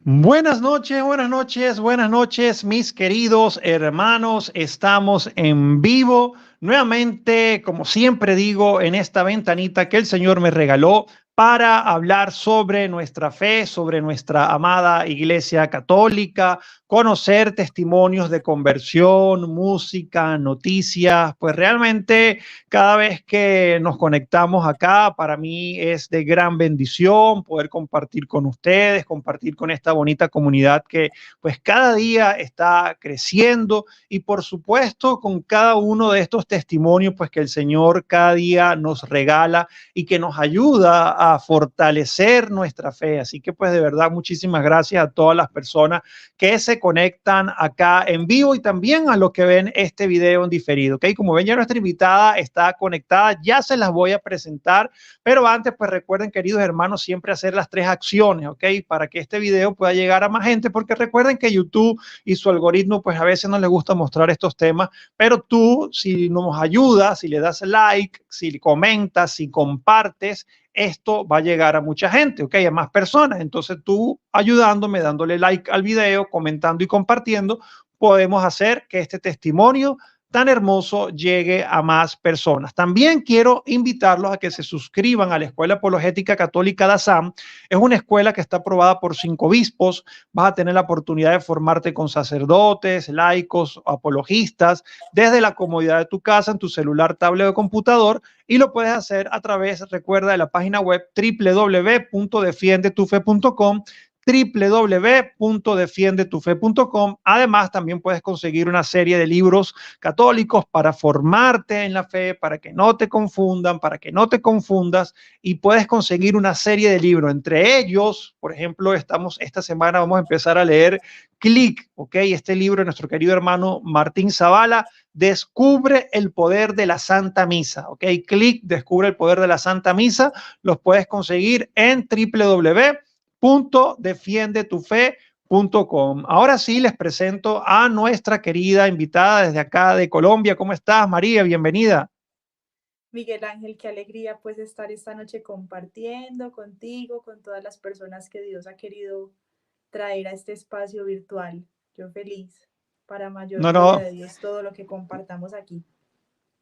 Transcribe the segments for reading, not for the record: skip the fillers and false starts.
Buenas noches, buenas noches, buenas noches, mis queridos hermanos. Estamos en vivo nuevamente, como siempre digo, en esta ventanita que el Señor me regaló para hablar sobre nuestra fe, sobre nuestra amada Iglesia Católica, conocer testimonios de conversión, música, noticias. Pues realmente cada vez que nos conectamos acá, para mí es de gran bendición poder compartir con ustedes, compartir con esta bonita comunidad que pues cada día está creciendo y por supuesto con cada uno de estos testimonios pues que el Señor cada día nos regala y que nos ayuda a fortalecer nuestra fe. Así que pues de verdad muchísimas gracias a todas las personas que se conectan acá en vivo y también a los que ven este video en diferido. ¿Ok? Como ven ya nuestra invitada está conectada, ya se las voy a presentar, pero antes pues recuerden queridos hermanos siempre hacer las tres acciones, ¿ok? Para que este video pueda llegar a más gente, porque recuerden que YouTube y su algoritmo pues a veces no les gusta mostrar estos temas, pero tú si nos ayudas, si le das like, si comentas, si compartes, esto va a llegar a mucha gente, ¿ok? A más personas. Entonces tú ayudándome, dándole like al video, comentando y compartiendo, podemos hacer que este testimonio tan hermoso llegue a más personas. También quiero invitarlos a que se suscriban a la Escuela Apologética Católica de ASAM. Es una escuela que está aprobada por 5 obispos. Vas a tener la oportunidad de formarte con sacerdotes, laicos, apologistas, desde la comodidad de tu casa, en tu celular, tablet o computador, y lo puedes hacer a través, recuerda, de la página web www.defiendetufe.com, www.defiendetufe.com. Además, también puedes conseguir una serie de libros católicos para formarte en la fe, para que no te confundan, para que no te confundas, y puedes conseguir una serie de libros. Entre ellos, por ejemplo, esta semana vamos a empezar a leer Clic, ¿ok? Este libro de nuestro querido hermano Martín Zavala, Descubre el poder de la Santa Misa, ¿ok? Clic, Descubre el poder de la Santa Misa. Los puedes conseguir en www.defiendetufe.com. Ahora sí les presento a nuestra querida invitada desde acá de Colombia. ¿Cómo estás, María? Bienvenida. Miguel Ángel, qué alegría pues estar esta noche compartiendo contigo, con todas las personas que Dios ha querido traer a este espacio virtual. Yo feliz, para mayor No, gloria no, de Dios, todo lo que compartamos aquí.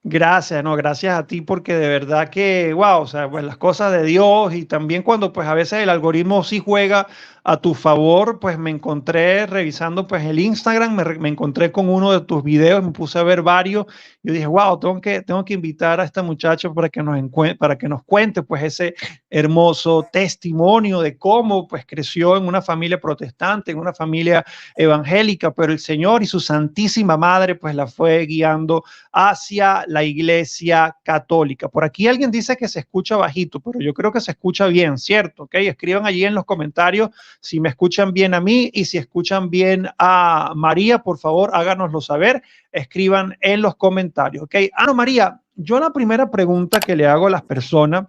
gracias, no, gracias a ti porque de verdad que, wow, o sea, pues las cosas de Dios y también cuando pues a veces el algoritmo sí juega a tu favor, pues me encontré revisando pues el Instagram, me encontré con uno de tus videos, me puse a ver varios, yo dije, wow, tengo que invitar a esta muchacha para que nos cuente pues ese hermoso testimonio de cómo pues creció en una familia protestante, en una familia evangélica, pero el Señor y su Santísima Madre pues la fue guiando hacia la Iglesia Católica. Por aquí alguien dice que se escucha bajito, pero yo creo que se escucha bien, ¿cierto? ¿Ok? Escriban allí en los comentarios si me escuchan bien a mí y si escuchan bien a María, por favor, háganoslo saber. Escriban en los comentarios, ¿ok? Ana María, yo la primera pregunta que le hago a las personas,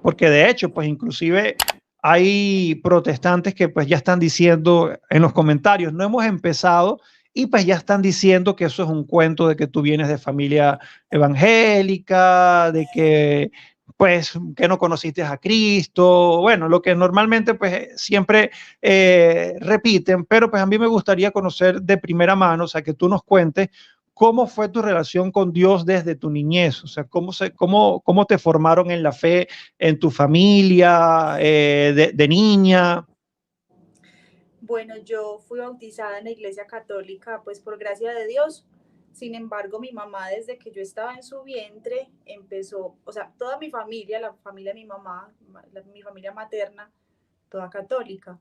porque de hecho, pues inclusive hay protestantes que pues ya están diciendo en los comentarios, no hemos empezado y pues ya están diciendo que eso es un cuento de que tú vienes de familia evangélica, de que pues que no conociste a Cristo, bueno, lo que normalmente pues siempre repiten, pero pues a mí me gustaría conocer de primera mano, o sea, que tú nos cuentes cómo fue tu relación con Dios desde tu niñez, o sea, cómo te formaron en la fe en tu familia, de niña. Bueno, yo fui bautizada en la Iglesia Católica, pues por gracia de Dios. Sin embargo, mi mamá desde que yo estaba en su vientre empezó, o sea, toda mi familia, la familia de mi mamá, mi familia materna, toda católica.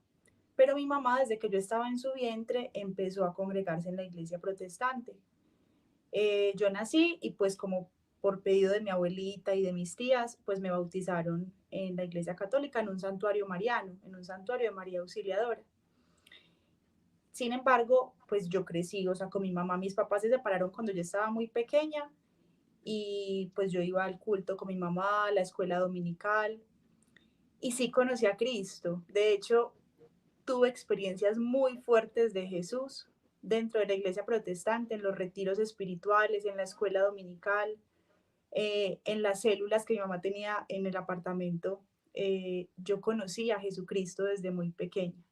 Pero mi mamá, desde que yo estaba en su vientre, empezó a congregarse en la iglesia protestante. Yo nací y pues como por pedido de mi abuelita y de mis tías, pues me bautizaron en la iglesia católica, en un santuario mariano, en un santuario de María Auxiliadora. Sin embargo, pues yo crecí, o sea, con mi mamá, mis papás se separaron cuando yo estaba muy pequeña y pues yo iba al culto con mi mamá, a la escuela dominical y sí conocí a Cristo. De hecho, tuve experiencias muy fuertes de Jesús dentro de la iglesia protestante, en los retiros espirituales, en la escuela dominical, en las células que mi mamá tenía en el apartamento. Yo conocí a Jesucristo desde muy pequeña.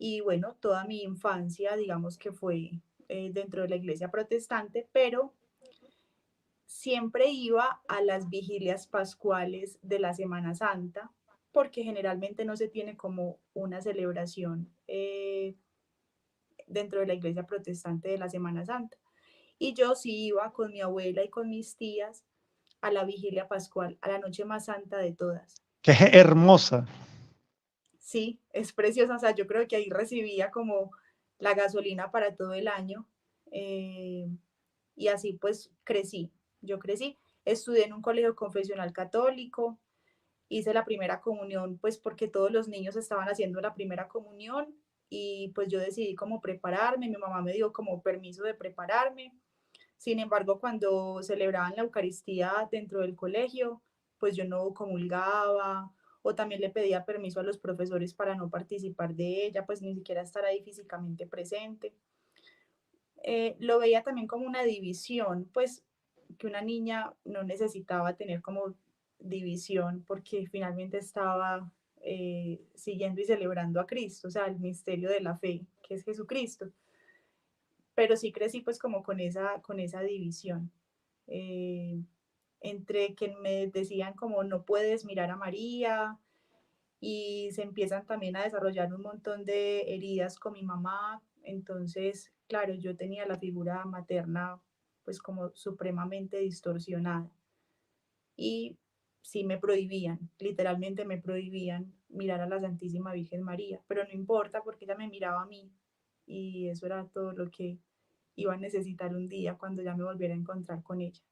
Y bueno, toda mi infancia, digamos que fue dentro de la iglesia protestante, pero siempre iba a las vigilias pascuales de la Semana Santa, porque generalmente no se tiene como una celebración dentro de la iglesia protestante de la Semana Santa. Y yo sí iba con mi abuela y con mis tías a la vigilia pascual, a la noche más santa de todas. que es hermosa. Sí, es preciosa, o sea, yo creo que ahí recibía como la gasolina para todo el año. eh, y así pues crecí. Yo crecí, estudié en un colegio confesional católico, hice la primera comunión, pues porque todos los niños estaban haciendo la primera comunión y pues yo decidí como prepararme, mi mamá me dio como permiso de prepararme. Sin embargo, cuando celebraban la Eucaristía dentro del colegio, pues yo no comulgaba o también le pedía permiso a los profesores para no participar de ella, pues ni siquiera estar ahí físicamente presente. Lo veía también como una división, pues que una niña no necesitaba tener como división porque finalmente estaba siguiendo y celebrando a Cristo, o sea, el misterio de la fe, que es Jesucristo. Pero sí crecí pues como con esa división. Eh, entre que me decían como no puedes mirar a María y se empiezan también a desarrollar un montón de heridas con mi mamá. Entonces, claro, yo tenía la figura materna pues como supremamente distorsionada y sí me prohibían, literalmente me prohibían mirar a la Santísima Virgen María, pero no importa porque ella me miraba a mí y eso era todo lo que iba a necesitar un día cuando ya me volviera a encontrar con ella.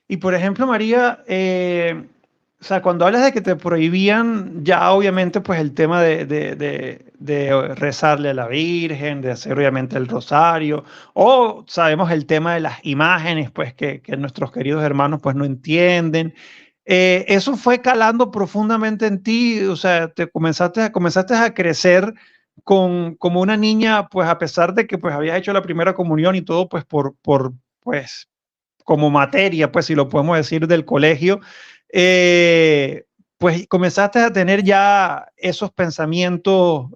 Y por ejemplo, María, o sea, cuando hablas de que te prohibían, ya obviamente pues el tema de rezarle a la Virgen, de hacer obviamente el rosario, o sabemos el tema de las imágenes, pues que nuestros queridos hermanos pues no entienden. Eso fue calando profundamente en ti, o sea, comenzaste a crecer como una niña, pues a pesar de que pues habías hecho la primera comunión y todo, pues pues como materia, pues si lo podemos decir, del colegio, pues comenzaste a tener ya esos pensamientos,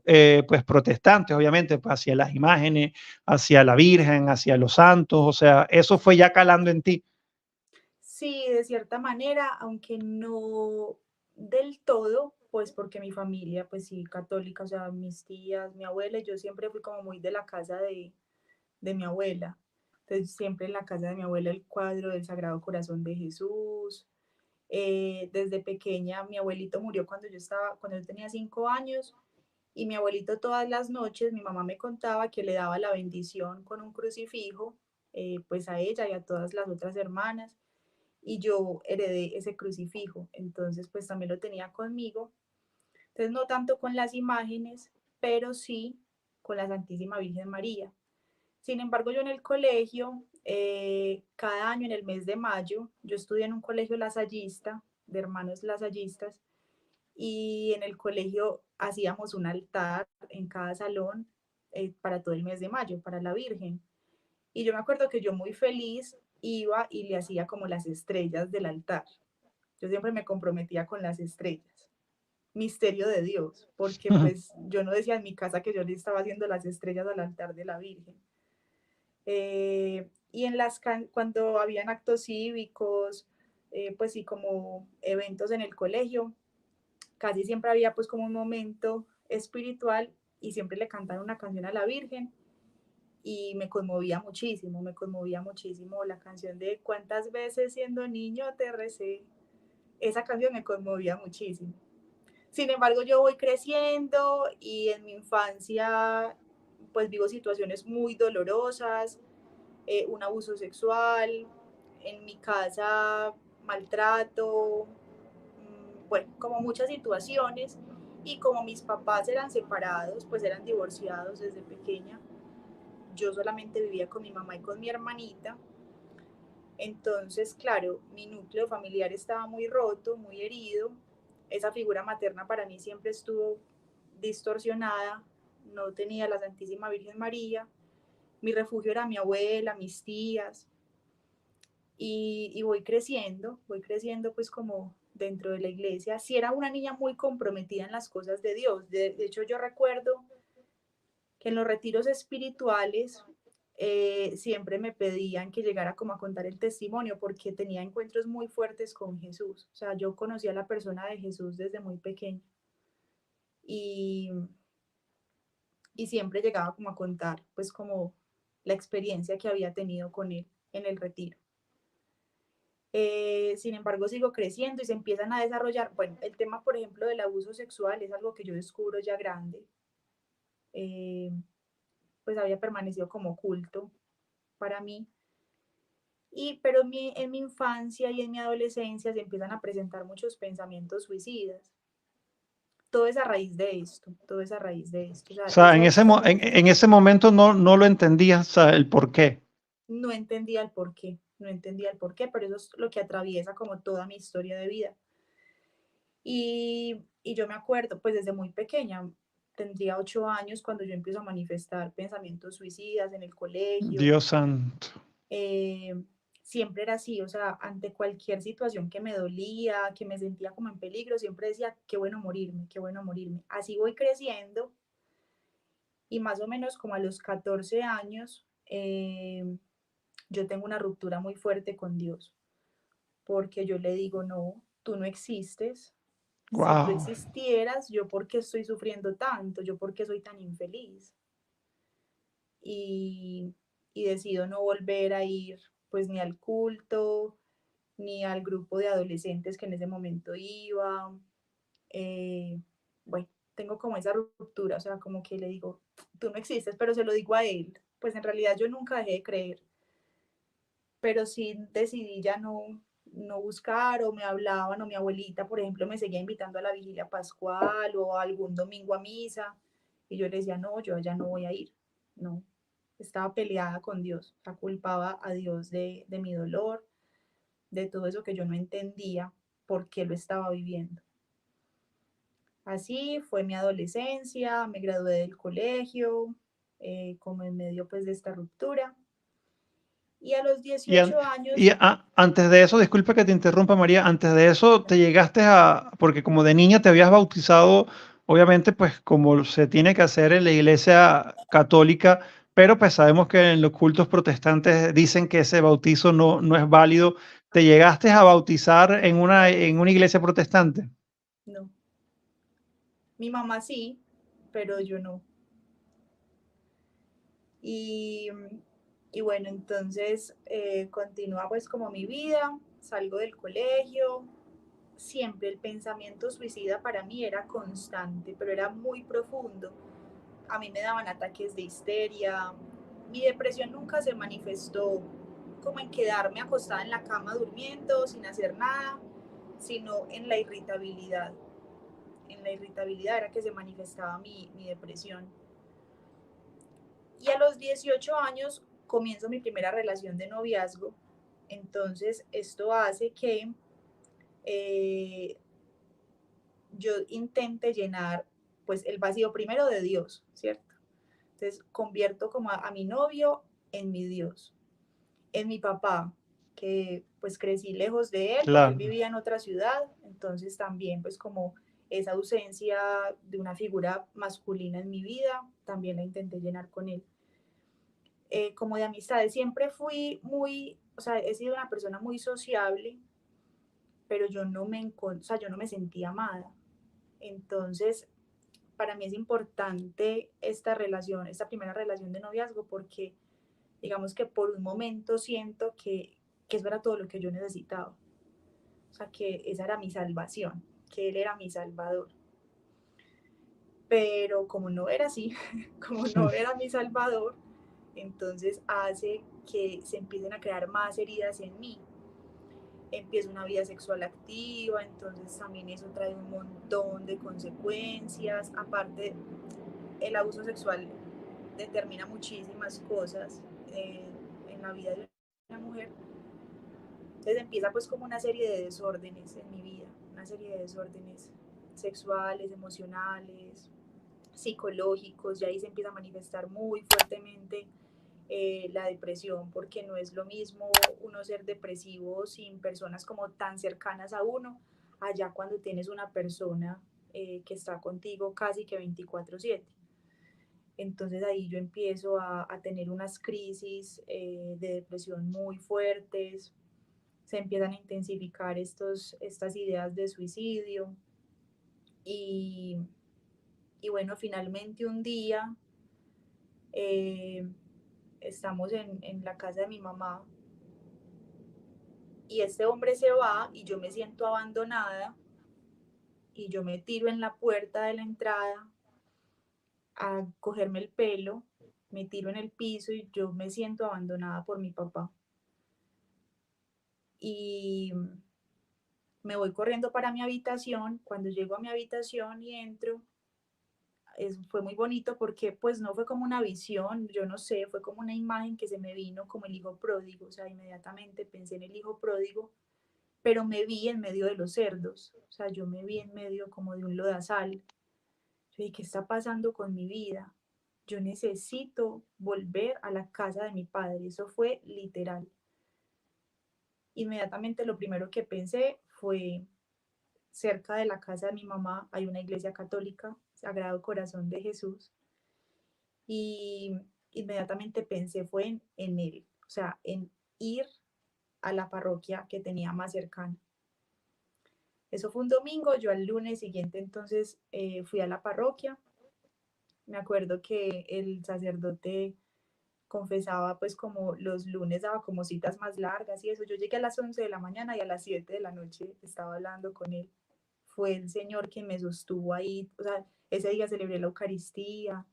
pues protestantes, obviamente, pues hacia las imágenes, hacia la Virgen, hacia los santos, o sea, eso fue ya calando en ti. Sí, de cierta manera, aunque no del todo, pues porque mi familia, pues sí, católica, o sea, mis tías, mi abuela, y yo siempre fui como muy de la casa de mi abuela. Entonces, siempre en la casa de mi abuela el cuadro del Sagrado Corazón de Jesús. Desde pequeña, mi abuelito murió cuando yo tenía 5 años, y mi abuelito todas las noches, mi mamá me contaba que le daba la bendición con un crucifijo, pues a ella y a todas las otras hermanas y yo heredé ese crucifijo, entonces pues también lo tenía conmigo, entonces no tanto con las imágenes, pero sí con la Santísima Virgen María. Sin embargo, yo en el colegio, cada año en el mes de mayo, yo estudié en un colegio lasallista, de hermanos lasallistas, y en el colegio hacíamos un altar en cada salón para todo el mes de mayo, para la Virgen. Y yo me acuerdo que yo muy feliz iba y le hacía como las estrellas del altar. Yo siempre me comprometía con las estrellas. Misterio de Dios, porque pues yo no decía en mi casa que yo le estaba haciendo las estrellas al altar de la Virgen. Y cuando habían actos cívicos, pues sí, como eventos en el colegio, casi siempre había pues como un momento espiritual y siempre le cantaban una canción a la Virgen y me conmovía muchísimo la canción de Cuántas veces siendo niño te recé. Esa canción me conmovía muchísimo. Sin embargo, yo voy creciendo y en mi infancia pues vivo situaciones muy dolorosas, un abuso sexual, en mi casa maltrato, bueno, como muchas situaciones y como mis papás eran separados, pues eran divorciados desde pequeña, yo solamente vivía con mi mamá y con mi hermanita. Entonces, claro, mi núcleo familiar estaba muy roto, muy herido. Esa figura materna para mí siempre estuvo distorsionada. No tenía la Santísima Virgen María. Mi refugio era mi abuela, mis tías. Y voy creciendo pues como dentro de la iglesia. Sí era una niña muy comprometida en las cosas de Dios. De hecho, yo recuerdo que en los retiros espirituales siempre me pedían que llegara como a contar el testimonio porque tenía encuentros muy fuertes con Jesús. O sea, yo conocí a la persona de Jesús desde muy pequeña y, y siempre llegaba como a contar pues como la experiencia que había tenido con él en el retiro. Sin embargo, sigo creciendo y se empiezan a desarrollar, bueno, el tema, por ejemplo, del abuso sexual es algo que yo descubro ya grande, eh, pues había permanecido como oculto para mí. Pero en mi infancia y en mi adolescencia se empiezan a presentar muchos pensamientos suicidas. Todo es a raíz de esto, todo es a raíz de esto. O O sea, sea, en ese momento no lo entendías, o sea, el por qué. no entendía el por qué, no entendía el por qué, pero eso es lo que atraviesa como toda mi historia de vida. Y yo me acuerdo, pues desde muy pequeña, tendría 8 años cuando yo empiezo a manifestar pensamientos suicidas en el colegio. Dios santo. eh, Siempre era así, o sea, ante cualquier situación que me dolía, que me sentía como en peligro, siempre decía, qué bueno morirme, qué bueno morirme. Así voy creciendo y más o menos como a los 14 años, yo tengo una ruptura muy fuerte con Dios, porque yo le digo, no, tú no existes. Si tú Wow. existieras, yo por qué estoy sufriendo tanto, yo por qué soy tan infeliz. Y, y decido no volver a ir pues ni al culto, ni al grupo de adolescentes que en ese momento iba. Bueno, tengo como esa ruptura, o sea, como que le digo, tú no existes, pero se lo digo a él. Pues en realidad yo nunca dejé de creer, pero sí decidí ya no buscar o me hablaban o mi abuelita, por ejemplo, me seguía invitando a la vigilia pascual o algún domingo a misa y yo le decía, no, yo ya no voy a ir, no, estaba peleada con Dios, o sea, culpaba a Dios de mi dolor, de todo eso que yo no entendía por qué lo estaba viviendo. Así fue mi adolescencia, me gradué del colegio, como en medio pues de esta ruptura. Y a los Y, 18 años, antes de eso, disculpa que te interrumpa, María, antes de eso te llegaste porque como de niña te habías bautizado, obviamente, pues como se tiene que hacer en la iglesia católica, pero pues sabemos que en los cultos protestantes dicen que ese bautizo no es válido. ¿Te llegaste a bautizar en una iglesia protestante? no, mi mamá sí, pero yo no. Y, y bueno, entonces continúa pues como mi vida, salgo del colegio, siempre el pensamiento suicida para mí era constante, pero era muy profundo. A mí me daban ataques de histeria, mi depresión nunca se manifestó como en quedarme acostada en la cama durmiendo sin hacer nada, sino en la irritabilidad. En la irritabilidad era que se manifestaba mi depresión. Y a los 18 años comienzo mi primera relación de noviazgo. Entonces esto hace que eh, yo intente llenar pues el vacío primero de Dios, ¿cierto? Entonces convierto como a mi novio en mi Dios, en mi papá, que pues crecí lejos de él porque él Claro. vivía en otra ciudad, entonces también pues como esa ausencia de una figura masculina en mi vida, también la intenté llenar con él. Como de amistades, siempre fui muy, o sea, he sido una persona muy sociable, pero o sea, yo no me sentía amada. Entonces, para mí es importante esta relación, esta primera relación de noviazgo, porque digamos que por un momento siento que eso era todo lo que yo necesitaba. O sea, que esa era mi salvación, que él era mi salvador. Pero como no era así, como no era mi salvador, entonces hace que se empiecen a crear más heridas en mí. Empiezo una vida sexual activa, entonces también eso trae un montón de consecuencias. Aparte, el abuso sexual determina muchísimas cosas en la vida de una mujer. Entonces empieza pues como una serie de desórdenes en mi vida, una serie de desórdenes sexuales, emocionales, psicológicos, y ahí se empieza a manifestar muy fuertemente la depresión, porque no es lo mismo uno ser depresivo sin personas como tan cercanas a uno, allá cuando tienes una persona que está contigo casi que 24/7. Entonces ahí yo empiezo a tener unas crisis de depresión muy fuertes, se empiezan a intensificar estas ideas de suicidio y, y bueno, finalmente un día eh, estamos en la casa de mi mamá y este hombre se va y yo me siento abandonada y yo me tiro en la puerta de la entrada a cogerme el pelo, me tiro en el piso y yo me siento abandonada por mi papá. Y me voy corriendo para mi habitación. Cuando llego a mi habitación y entro, fue muy bonito porque pues no fue como una visión, yo no sé, fue como una imagen que se me vino como el hijo pródigo, o sea, inmediatamente pensé en el hijo pródigo, pero me vi en medio de los cerdos, o sea, yo me vi en medio como de un lodazal. Yo dije, ¿qué está pasando con mi vida? Yo necesito volver a la casa de mi padre, eso fue literal. Inmediatamente lo primero que pensé fue, cerca de la casa de mi mamá hay una iglesia católica, Sagrado Corazón de Jesús, y inmediatamente pensé fue en él, o sea, en ir a la parroquia que tenía más cercana. Eso fue un domingo, yo al lunes siguiente entonces fui a la parroquia. Me acuerdo que el sacerdote confesaba pues como los lunes daba como citas más largas y eso. Yo llegué a las 11 de la mañana y a las 7 de la noche estaba hablando con él. Fue el Señor quien me sostuvo ahí, o sea, ese día celebré la Eucaristía.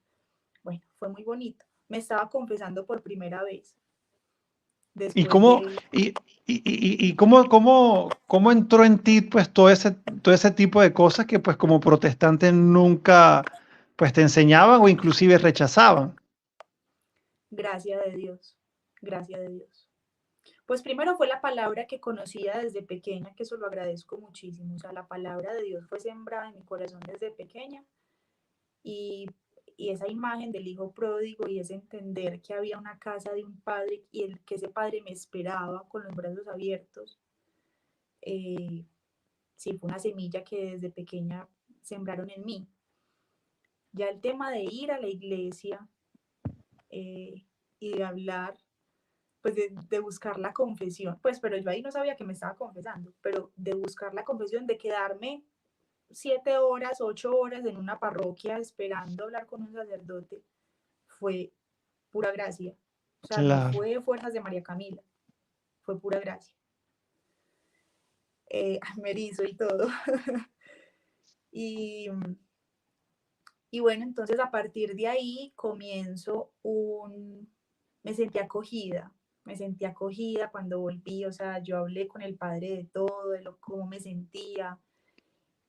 Bueno, fue muy bonito. Me estaba confesando por primera vez ¿Y después cómo, de... cómo entró en ti pues todo ese tipo de cosas que pues como protestante nunca pues te enseñaban o inclusive rechazaban? Gracia de Dios, gracia de Dios. Pues primero fue la palabra que conocía desde pequeña, que eso lo agradezco muchísimo. O sea, la palabra de Dios fue sembrada en mi corazón desde pequeña y, y esa imagen del hijo pródigo y ese entender que había una casa de un padre y que ese padre me esperaba con los brazos abiertos, eh, sí fue una semilla que desde pequeña sembraron en mí. Ya el tema de ir a la iglesia eh, y de hablar, pues de buscar la confesión, pues pero yo ahí no sabía que me estaba confesando, pero de buscar la confesión, de quedarme 7 horas, 8 horas en una parroquia esperando hablar con un sacerdote, fue pura gracia. O sea, no Claro. fue fuerzas de María Camila, fue pura gracia. Me erizo y todo. y, y bueno, entonces a partir de ahí comienzo me sentí acogida cuando volví, o sea, yo hablé con el padre de todo, de cómo me sentía,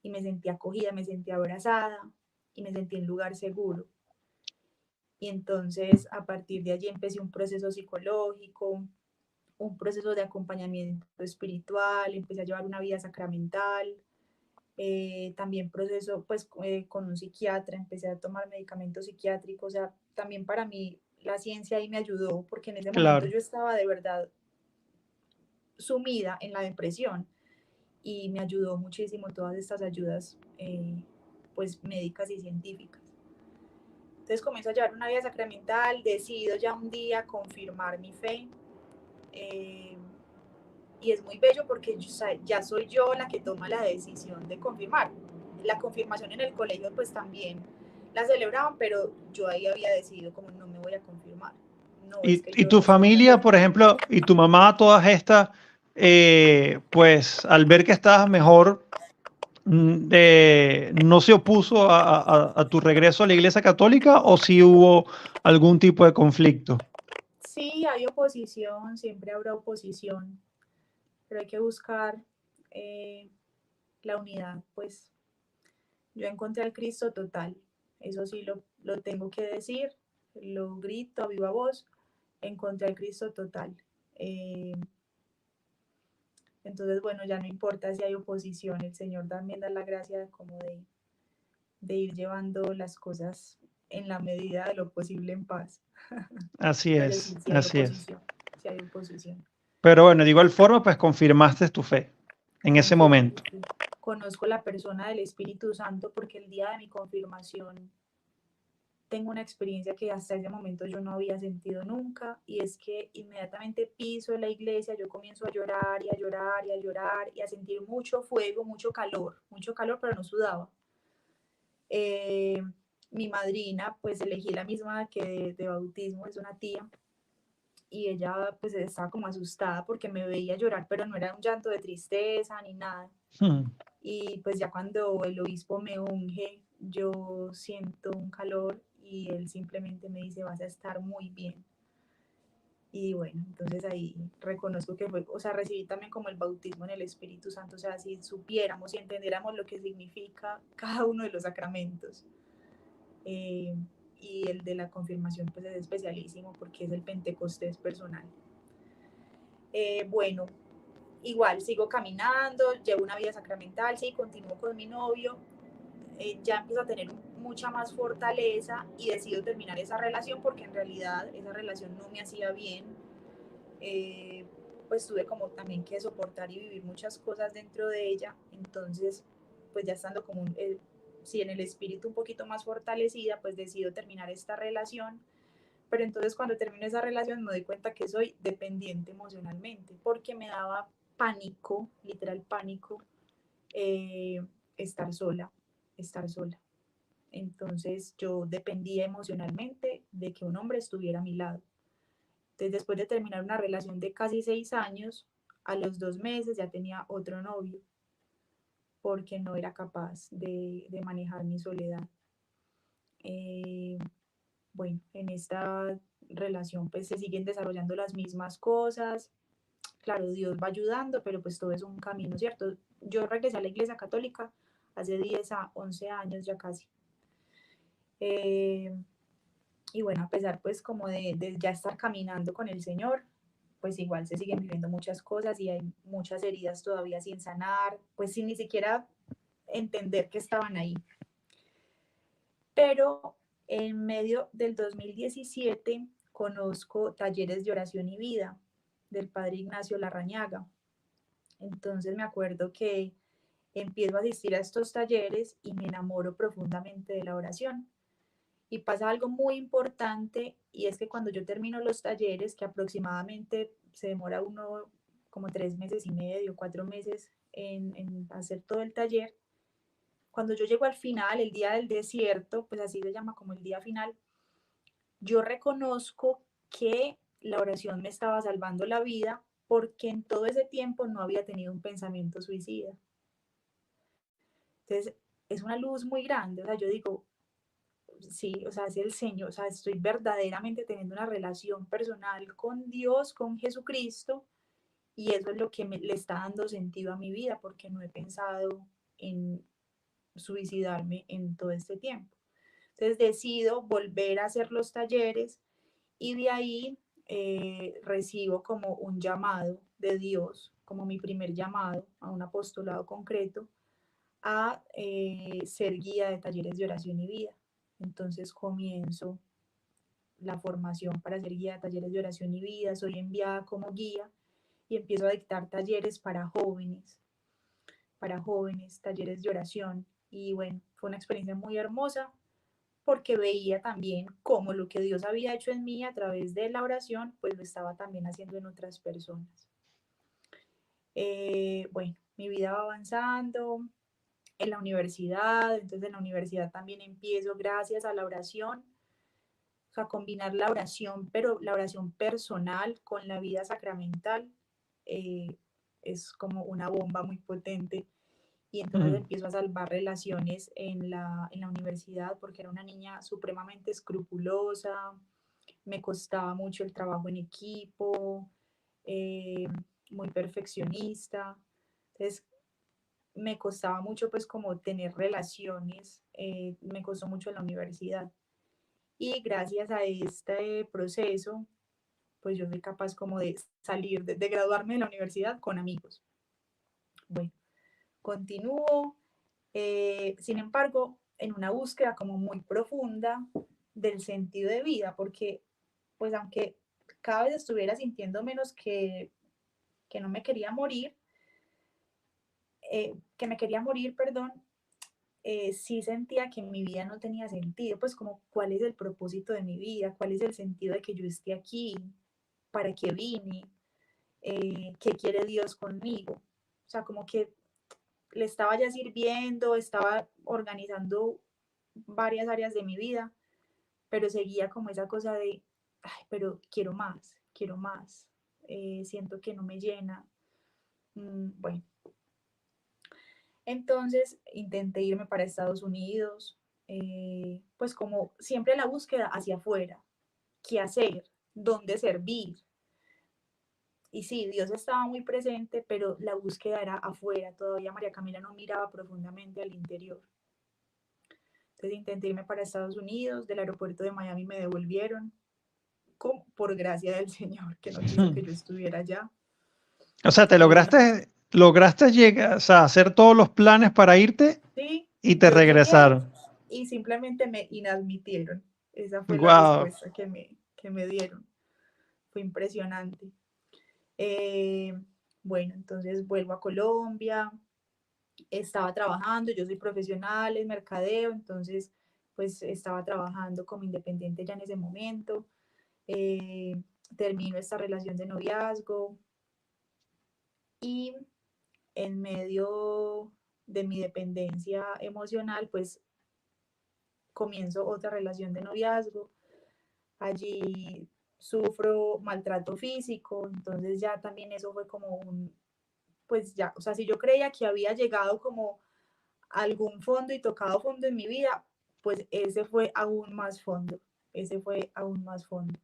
y me sentí acogida, me sentí abrazada, y me sentí en lugar seguro. Y entonces a partir de allí empecé un proceso psicológico, un proceso de acompañamiento espiritual, empecé a llevar una vida sacramental, también proceso pues con un psiquiatra, empecé a tomar medicamentos psiquiátricos, o sea, también para mí la ciencia ahí me ayudó porque en ese momento Claro. yo estaba de verdad sumida en la depresión y me ayudó muchísimo todas estas ayudas pues médicas y científicas. Entonces comienzo a llevar una vida sacramental, decido ya un día confirmar mi fe eh, y es muy bello porque ya soy yo la que toma la decisión de confirmar. La confirmación en el colegio pues también la celebraban, pero yo ahí había decidido como no me voy a confirmar. No, es que Y yo tu necesito familia, hacer. por ejemplo, y tu mamá, todas estas, pues al ver que estabas mejor, ¿no se opuso a tu regreso a la Iglesia Católica o si hubo algún tipo de conflicto? Sí, hay oposición, siempre habrá oposición, pero hay que buscar eh, la unidad, pues yo encontré al Cristo total, eso sí lo tengo que decir, lo grito a viva voz, encontré al Cristo total. Eh, entonces, bueno, ya no importa si hay oposición, el Señor también da la gracia de como de ir llevando las cosas en la medida de lo posible en paz. Así Pero es, sí, sí hay así es. oposición, sí hay oposición. Pero bueno, de igual forma, pues confirmaste tu fe en ese Confirmo, momento. conozco la persona del Espíritu Santo porque el día de mi confirmación tengo una experiencia que hasta ese momento yo no había sentido nunca, y es que inmediatamente piso la iglesia, yo comienzo a llorar y a llorar y a llorar y a sentir mucho fuego, mucho calor, pero no sudaba. Eh, Mi madrina, pues elegí la misma que de bautismo, es una tía, y ella pues estaba como asustada porque me veía llorar, pero no era un llanto de tristeza ni nada. Y pues ya cuando el obispo me unge, yo siento un calor y él simplemente me dice, vas a estar muy bien. Y bueno, entonces ahí reconozco que fue, o sea, recibí también como el bautismo en el Espíritu Santo, o sea, si supiéramos y entendiéramos lo que significa cada uno de los sacramentos. Eh, y el de la confirmación pues es especialísimo porque es el Pentecostés personal. Bueno, igual sigo caminando, llevo una vida sacramental, sí, continúo con mi novio, ya empiezo a tener mucha más fortaleza y decido terminar esa relación porque en realidad esa relación no me hacía bien. Eh, pues tuve como también que soportar y vivir muchas cosas dentro de ella, entonces pues ya estando como sí, en el espíritu un poquito más fortalecida, pues decido terminar esta relación. Pero entonces cuando termino esa relación me doy cuenta que soy dependiente emocionalmente porque me daba pánico, literal pánico, eh, estar sola, estar sola. Entonces yo dependía emocionalmente de que un hombre estuviera a mi lado. Entonces después de terminar una relación de casi 6 años, a los 2 meses ya tenía otro novio porque no era capaz de manejar mi soledad. Eh, bueno, en esta relación pues se siguen desarrollando las mismas cosas. Claro, Dios va ayudando, pero pues todo es un camino, ¿cierto? Yo regresé a la iglesia católica hace 10 a 11 años ya casi. Eh, y bueno, a pesar pues como de ya estar caminando con el Señor, pues igual se siguen viviendo muchas cosas y hay muchas heridas todavía sin sanar, pues sin ni siquiera entender que estaban ahí. Pero en medio del 2017 conozco talleres de oración y vida del padre Ignacio Larrañaga. Entonces me acuerdo que empiezo a asistir a estos talleres y me enamoro profundamente de la oración. Y pasa algo muy importante y es que cuando yo termino los talleres, que aproximadamente se demora uno como 3 meses y medio, 4 meses en hacer todo el taller, cuando yo llego al final, el día del desierto, pues así se llama como el día final, yo reconozco que la oración me estaba salvando la vida porque en todo ese tiempo no había tenido un pensamiento suicida. Entonces, es una luz muy grande, o sea, yo digo, sí, o sea, es el Señor, o sea, estoy verdaderamente teniendo una relación personal con Dios, con Jesucristo, y eso es lo que le está dando sentido a mi vida, porque no he pensado en suicidarme en todo este tiempo. Entonces decido volver a hacer los talleres y de ahí recibo como un llamado de Dios, como mi primer llamado a un apostolado concreto, a ser guía de talleres de oración y vida. Entonces comienzo la formación para ser guía de talleres de oración y vida, soy enviada como guía y empiezo a dictar talleres para jóvenes, talleres de oración. Y bueno, fue una experiencia muy hermosa porque veía también cómo lo que Dios había hecho en mí a través de la oración, pues lo estaba también haciendo en otras personas. Bueno, mi vida va avanzando en la universidad, entonces en la universidad también empiezo gracias a la oración, o sea, combinar la oración, pero la oración personal con la vida sacramental eh, es como una bomba muy potente. Y entonces empiezo a salvar relaciones en la universidad porque era una niña supremamente escrupulosa, me costaba mucho el trabajo en equipo, eh, muy perfeccionista. Entonces me costaba mucho pues como tener relaciones, me costó mucho en la universidad. Y gracias a este proceso, pues yo fui capaz como de salir, de graduarme de la universidad con amigos. Bueno, continúo, sin embargo, en una búsqueda como muy profunda del sentido de vida, porque pues aunque cada vez estuviera sintiendo menos que no me quería morir, que me quería morir, perdón, sí sentía que mi vida no tenía sentido, pues como cuál es el propósito de mi vida, cuál es el sentido de que yo esté aquí, para qué vine, qué quiere Dios conmigo. O sea, como que le estaba ya sirviendo, estaba organizando varias áreas de mi vida, pero seguía como esa cosa de, ay, pero quiero más, siento que no me llena. Bueno, entonces intenté irme para Estados Unidos, pues como siempre la búsqueda hacia afuera, qué hacer, dónde servir. Y sí, Dios estaba muy presente, pero la búsqueda era afuera. Todavía María Camila no miraba profundamente al interior. Entonces intenté irme para Estados Unidos, del aeropuerto de Miami me devolvieron, por gracia del Señor, que no quiso que yo estuviera allá. O sea, te Eh, lograste llegar, o sea, hacer todos los planes para irte sí, y te yo llegué regresaron. y simplemente me inadmitieron. Esa fue la Wow. respuesta que me dieron. Fue impresionante. Eh, bueno, entonces vuelvo a Colombia, estaba trabajando, yo soy profesional en mercadeo, entonces pues estaba trabajando como independiente ya en ese momento. Eh, Termino esta relación de noviazgo y en medio de mi dependencia emocional, pues comienzo otra relación de noviazgo. Allí sufro maltrato físico, entonces ya también eso fue como pues ya, o sea, si yo creía que había llegado como a algún fondo y tocado fondo en mi vida, pues ese fue aún más fondo, ese fue aún más fondo.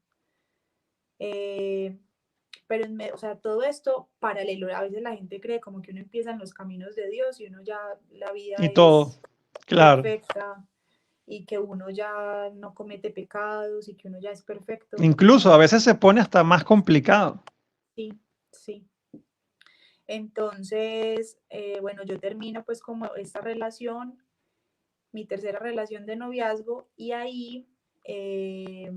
Eh, pero o sea, todo esto paralelo, a veces la gente cree como que uno empieza en los caminos de Dios y uno ya, la vida Y todo, es claro. perfecta y que uno ya no comete pecados y que uno ya es perfecto. Incluso a No, veces se pone hasta más complicado. sí, sí. Entonces, bueno, yo termino pues como esta relación, mi tercera relación de noviazgo y ahí eh,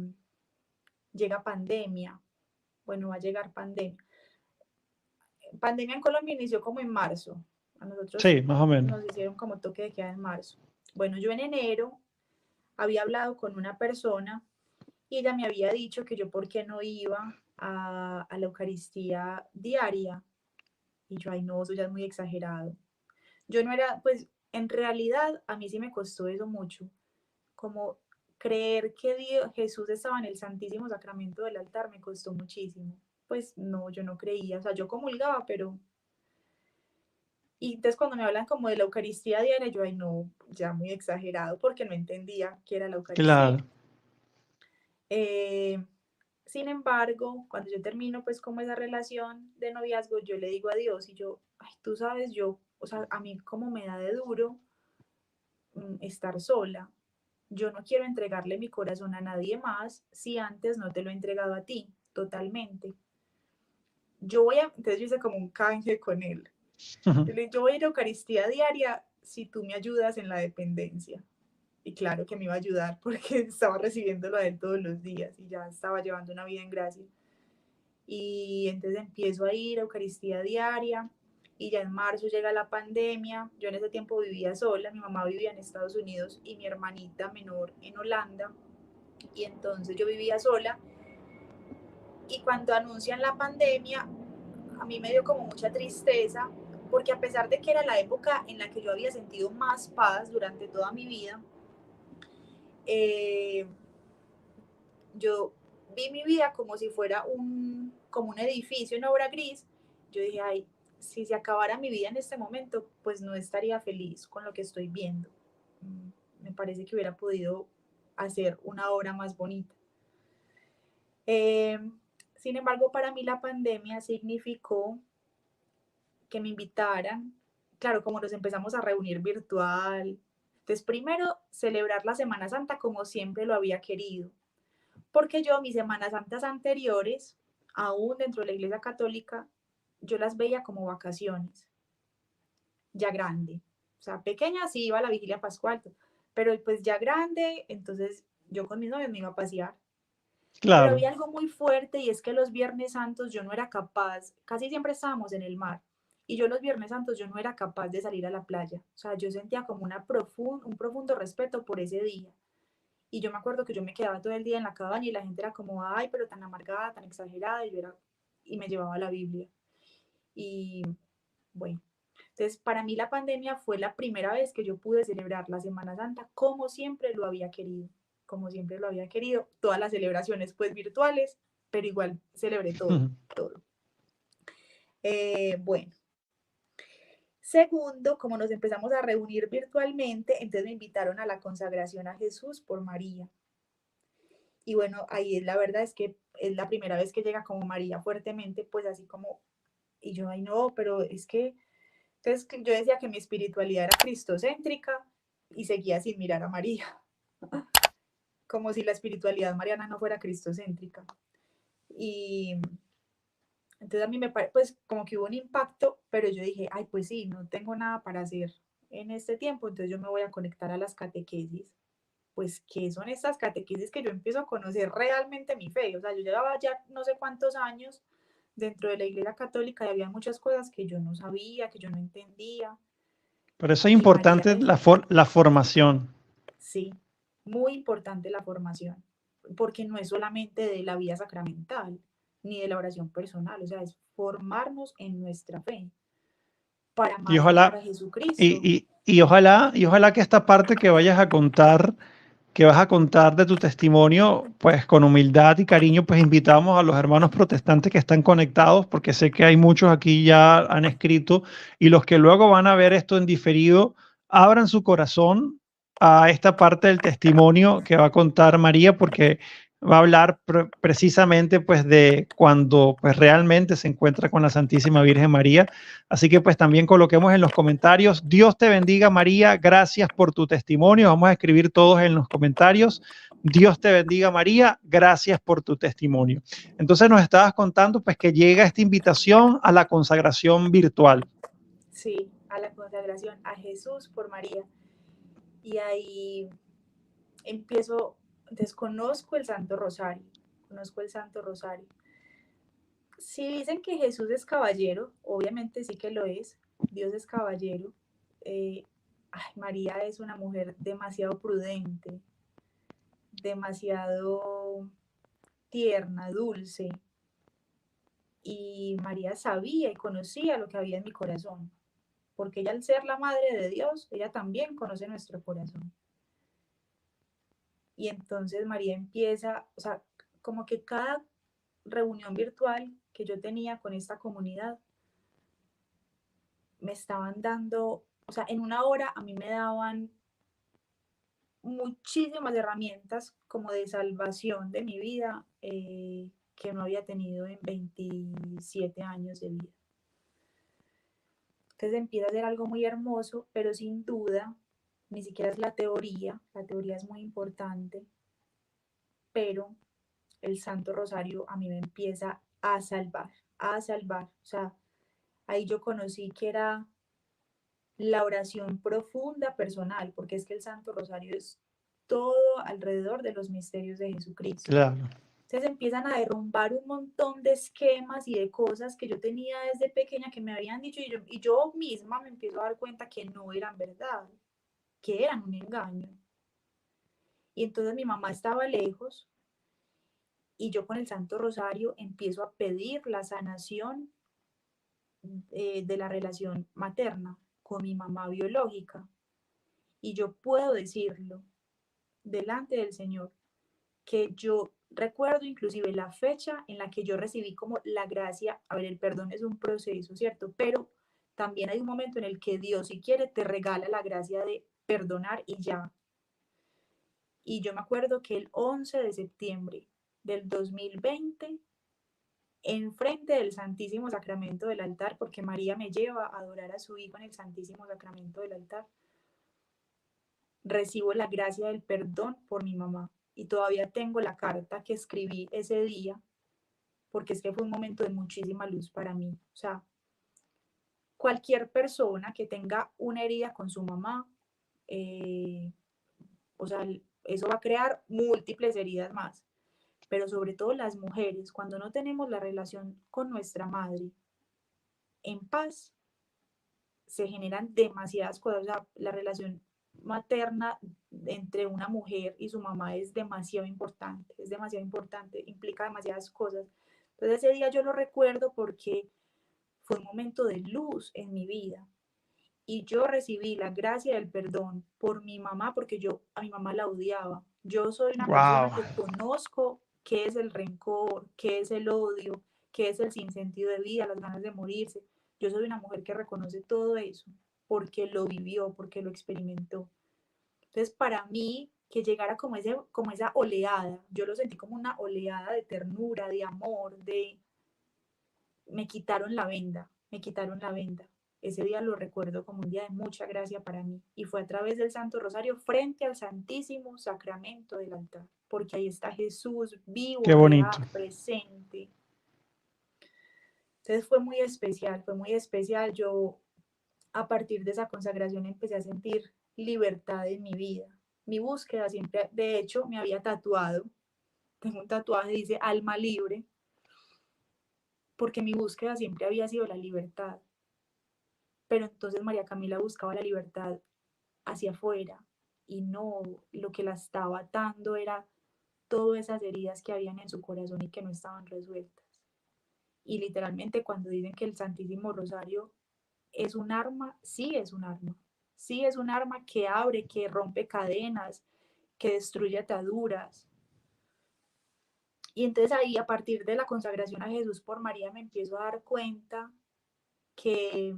llega pandemia. Bueno, va a llegar pandemia. Pandemia en Colombia inició como en marzo. A nosotros Sí, más o menos. nos hicieron como toque de queda en marzo. Bueno, yo en enero había hablado con una persona y ella me había dicho que yo por qué no iba a la Eucaristía diaria. Y yo, ay no, eso ya es muy exagerado. Yo no era, pues en realidad a mí sí me costó eso mucho, como creer que Dios, Jesús estaba en el Santísimo Sacramento del altar me costó muchísimo. Pues no, yo no creía, o sea, yo comulgaba, pero... Y entonces cuando me hablan como de la Eucaristía diaria, yo, ay no, ya muy exagerado, porque no entendía qué era la Eucaristía. Claro. Eh, Sin embargo, cuando yo termino pues como esa relación de noviazgo, yo le digo a Dios y yo, ay, tú sabes, yo, o sea, a mí como me da de duro estar sola. Yo no quiero entregarle mi corazón a nadie más si antes no te lo he entregado a ti totalmente. Entonces yo hice como un canje con él. Yo voy a ir a Eucaristía diaria si tú me ayudas en la dependencia. Y claro que me iba a ayudar porque estaba recibiéndolo a él todos los días y ya estaba llevando una vida en gracia. Y entonces empiezo a ir a Eucaristía diaria y ya en marzo llega la pandemia. Yo en ese tiempo vivía sola, mi mamá vivía en Estados Unidos y mi hermanita menor en Holanda. Y entonces yo vivía sola y cuando anuncian la pandemia, a mí me dio como mucha tristeza porque a pesar de que era la época en la que yo había sentido más paz durante toda mi vida, eh, yo vi mi vida como si fuera como un edificio en obra gris. Yo dije, ay, si se acabara mi vida en este momento, pues no estaría feliz con lo que estoy viendo. Me parece que hubiera podido hacer una obra más bonita. Eh, Sin embargo, para mí la pandemia significó que me invitaran, claro, como nos empezamos a reunir virtual. Entonces, primero, celebrar la Semana Santa como siempre lo había querido, porque yo mis Semanas Santas anteriores, aún dentro de la Iglesia Católica, yo las veía como vacaciones, ya grande. O sea, pequeña sí iba a la vigilia pascual, pero pues ya grande, entonces yo con mis novios me iba a pasear. Pero Claro. había algo muy fuerte y es que los Viernes Santos yo no era capaz, casi siempre estábamos en el mar, Y yo los Viernes Santos yo no era capaz de salir a la playa. O sea, yo sentía como un profundo respeto por ese día. Y yo me acuerdo que yo me quedaba todo el día en la cabaña y la gente era como, ay, pero tan amargada, tan exagerada. Y me llevaba la Biblia. Y bueno, entonces para mí la pandemia fue la primera vez que yo pude celebrar la Semana Santa como siempre lo había querido. Como siempre lo había querido. Todas las celebraciones pues virtuales, pero igual celebré todo, todo. Bueno, segundo, como nos empezamos a reunir virtualmente, entonces me invitaron a la consagración a Jesús por María. Y bueno, ahí la verdad es que es la primera vez que llega como María fuertemente, pues así como, y yo, ay no, pero es que, entonces yo decía que mi espiritualidad era cristocéntrica y seguía sin mirar a María, como si la espiritualidad mariana no fuera cristocéntrica. Y entonces a mí pues como que hubo un impacto, pero yo dije, ay, pues sí, no tengo nada para hacer en este tiempo, entonces yo me voy a conectar a las catequesis. Pues, ¿qué son estas catequesis que yo empiezo a conocer realmente mi fe? O sea, yo llevaba ya no sé cuántos años dentro de la Iglesia Católica y había muchas cosas que yo no sabía, que yo no entendía. Por eso es Y María importante la formación. sí, muy importante la formación, porque no es solamente de la vida sacramental ni de la oración personal, o sea, es formarnos en nuestra fe para Y más amar ojalá, a Jesucristo. y ojalá que esta parte que vayas a contar, que vas a contar de tu testimonio, pues con humildad y cariño, pues invitamos a los hermanos protestantes que están conectados, porque sé que hay muchos aquí ya han escrito, y los que luego van a ver esto en diferido, abran su corazón a esta parte del testimonio que va a contar María, porque va a hablar precisamente pues de cuando pues realmente se encuentra con la Santísima Virgen María. Así que pues también coloquemos en los comentarios. Dios te bendiga, María. Gracias por tu testimonio. Vamos a escribir todos en los comentarios. Dios te bendiga, María. Gracias por tu testimonio. Entonces nos estabas contando pues que llega esta invitación a la consagración virtual. Sí, a la consagración a Jesús por María. Y ahí empiezo, desconozco el Santo Rosario, conozco el Santo Rosario. Si dicen que Jesús es caballero, obviamente sí que lo es, Dios es caballero. Eh, ay, María es una mujer demasiado prudente, demasiado tierna, dulce, y María sabía y conocía lo que había en mi corazón, porque ella al ser la madre de Dios, ella también conoce nuestro corazón. Y entonces María empieza, o sea, como que cada reunión virtual que yo tenía con esta comunidad me estaban dando, o sea, en una hora a mí me daban muchísimas herramientas como de salvación de mi vida que no había tenido en 27 años de vida. Entonces empieza a ser algo muy hermoso, pero sin duda, ni siquiera es la teoría es muy importante, pero el Santo Rosario a mí me empieza a salvar, a salvar. O sea, ahí yo conocí que era la oración profunda personal, porque es que el Santo Rosario es todo alrededor de los misterios de Jesucristo. Claro. Entonces empiezan a derrumbar un montón de esquemas y de cosas que yo tenía desde pequeña que me habían dicho y yo misma me empiezo a dar cuenta que no eran verdad, que eran un engaño. Y entonces mi mamá estaba lejos y yo con el Santo Rosario empiezo a pedir la sanación de la relación materna con mi mamá biológica. Y yo puedo decirlo delante del Señor, que yo recuerdo inclusive la fecha en la que yo recibí como la gracia, a ver, el perdón es un proceso, ¿cierto? Pero también hay un momento en el que Dios, si quiere, te regala la gracia de perdonar y ya. Y yo me acuerdo que el 11 de septiembre del 2020, enfrente del Santísimo Sacramento del altar, porque María me lleva a adorar a su Hijo en el Santísimo Sacramento del altar, recibo la gracia del perdón por mi mamá. Y todavía tengo la carta que escribí ese día, porque es que fue un momento de muchísima luz para mí. O sea, cualquier persona que tenga una herida con su mamá, eh, o sea, eso va a crear múltiples heridas más. Pero sobre todo las mujeres, cuando no tenemos la relación con nuestra madre en paz, se generan demasiadas cosas. O sea, la relación materna entre una mujer y su mamá es demasiado importante, implica demasiadas cosas. Entonces ese día yo lo recuerdo porque fue un momento de luz en mi vida y yo recibí la gracia del perdón por mi mamá porque yo a mi mamá la odiaba. Yo soy una persona Wow. que conozco qué es el rencor, qué es el odio, qué es el sinsentido de vida, las ganas de morirse. Yo soy una mujer que reconoce todo eso porque lo vivió, porque lo experimentó. Entonces, para mí, que llegara como esa oleada, yo lo sentí como una oleada de ternura, de amor, de me quitaron la venda, me quitaron la venda. Ese día lo recuerdo como un día de mucha gracia para mí y fue a través del Santo Rosario frente al Santísimo Sacramento del altar, porque ahí está Jesús vivo, Qué real, bonito. presente. Entonces fue muy especial, fue muy especial. Yo a partir de esa consagración empecé a sentir libertad en mi vida. Mi búsqueda siempre, de hecho, me había tatuado, tengo un tatuaje que dice alma libre, porque mi búsqueda siempre había sido la libertad. Pero entonces María Camila buscaba la libertad hacia afuera y no, lo que la estaba atando era todas esas heridas que habían en su corazón y que no estaban resueltas. Y literalmente cuando dicen que el Santísimo Rosario es un arma, sí es un arma. Sí es un arma que abre, que rompe cadenas, que destruye ataduras. Y entonces ahí, a partir de la consagración a Jesús por María, me empiezo a dar cuenta que,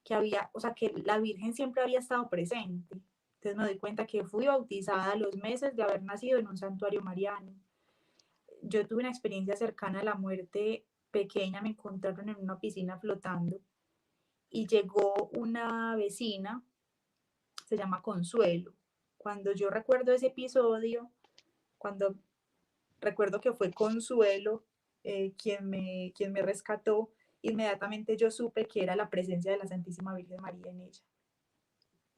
que había, o sea, que la Virgen siempre había estado presente. Entonces me doy cuenta que fui bautizada a los meses de haber nacido en un santuario mariano. Yo tuve una experiencia cercana a la muerte pequeña, me encontraron en una piscina flotando y llegó una vecina, se llama Consuelo. Cuando yo recuerdo ese episodio, cuando recuerdo que fue Consuelo quien me rescató, inmediatamente yo supe que era la presencia de la Santísima Virgen María en ella.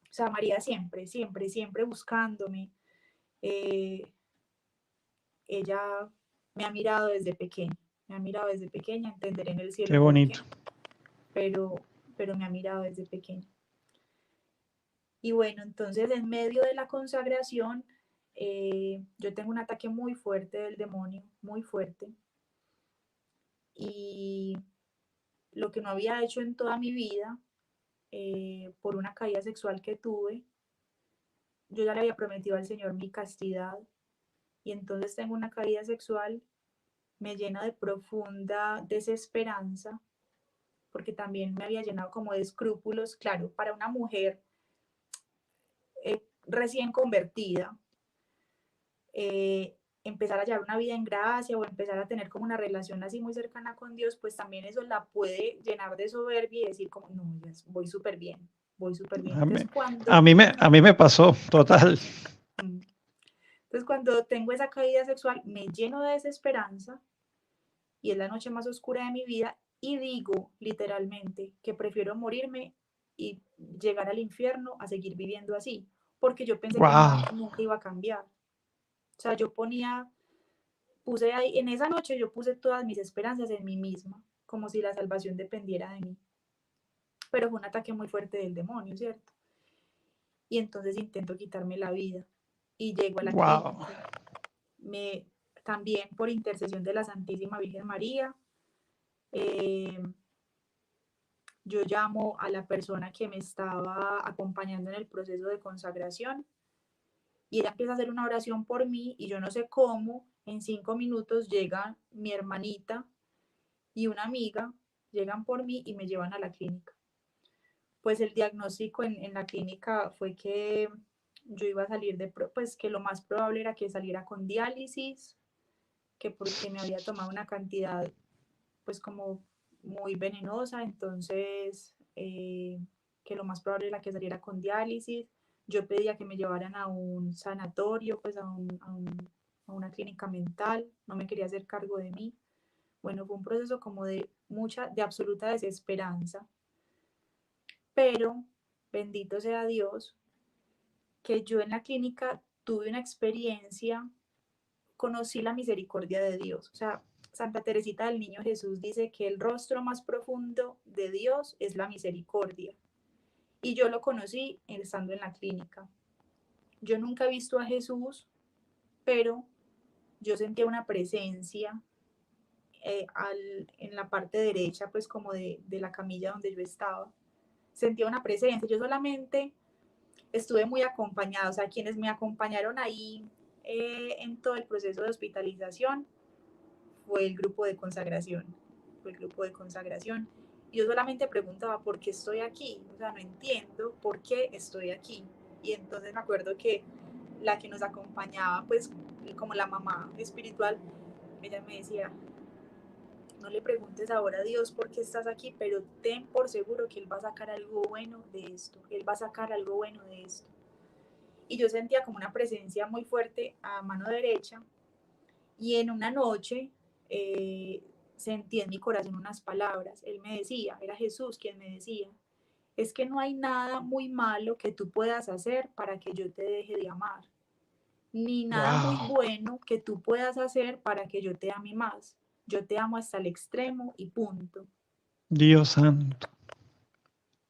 O sea, María siempre, siempre, siempre buscándome. Eh, ella me ha mirado desde pequeña, me ha mirado desde pequeña, entenderé en el Qué cielo por qué, bonito. pero, pero me ha mirado desde pequeña. Y bueno, entonces en medio de la consagración, yo tengo un ataque muy fuerte del demonio, muy fuerte, y lo que no había hecho en toda mi vida, por una caída sexual que tuve, yo ya le había prometido al Señor mi castidad, y entonces tengo una caída sexual, me llena de profunda desesperanza, porque también me había llenado como de escrúpulos, claro, para una mujer recién convertida, empezar a llevar una vida en gracia o empezar a tener como una relación así muy cercana con Dios, pues también eso la puede llenar de soberbia y decir como, no, voy súper bien, voy súper bien. A mí, Entonces cuando, a mí me pasó, total. entonces cuando tengo esa caída sexual, me lleno de desesperanza y es la noche más oscura de mi vida y digo literalmente que prefiero morirme y llegar al infierno a seguir viviendo así, porque yo pensé que mi Wow. vida nunca iba a cambiar. O sea, puse ahí, en esa noche yo puse todas mis esperanzas en mí misma, como si la salvación dependiera de mí. Pero fue un ataque muy fuerte del demonio, ¿cierto? Y entonces intento quitarme la vida y llego a la Wow. clínica. Me, también por intercesión de la Santísima Virgen María, eh, yo llamo a la persona que me estaba acompañando en el proceso de consagración y ella empieza a hacer una oración por mí y yo no sé cómo, en 5 minutos llega mi hermanita y una amiga, llegan por mí y me llevan a la clínica. Pues el diagnóstico en la clínica fue que yo iba a salir pues que lo más probable era que saliera con diálisis, que porque me había tomado una cantidad pues como muy venenosa, entonces que lo más probable era que saliera con diálisis. Yo pedía que me llevaran a un sanatorio, pues a una clínica mental, no me quería hacer cargo de mí. Bueno, fue un proceso como de absoluta desesperanza, pero bendito sea Dios que yo en la clínica tuve una experiencia, conocí la misericordia de Dios. O sea, Santa Teresita del Niño Jesús dice que el rostro más profundo de Dios es la misericordia. Y yo lo conocí estando en la clínica. Yo nunca he visto a Jesús, pero yo sentía una presencia en la parte derecha, pues como de la camilla donde yo estaba. Sentía una presencia. Yo solamente estuve muy acompañada, o sea, quienes me acompañaron ahí en todo el proceso de hospitalización fue el grupo de consagración, fue el grupo de consagración. Y yo solamente preguntaba, ¿por qué estoy aquí? O sea, no entiendo por qué estoy aquí. Y entonces me acuerdo que la que nos acompañaba, pues como la mamá espiritual, ella me decía, no le preguntes ahora a Dios por qué estás aquí, pero ten por seguro que Él va a sacar algo bueno de esto, Él va a sacar algo bueno de esto. Y yo sentía como una presencia muy fuerte a mano derecha y en una noche sentí en mi corazón unas palabras. Él me decía, era Jesús quien me decía, es que no hay nada muy malo que tú puedas hacer para que yo te deje de amar, ni nada muy Wow, bueno que tú puedas hacer para que yo te ame más. Yo te amo hasta el extremo y punto. Dios santo.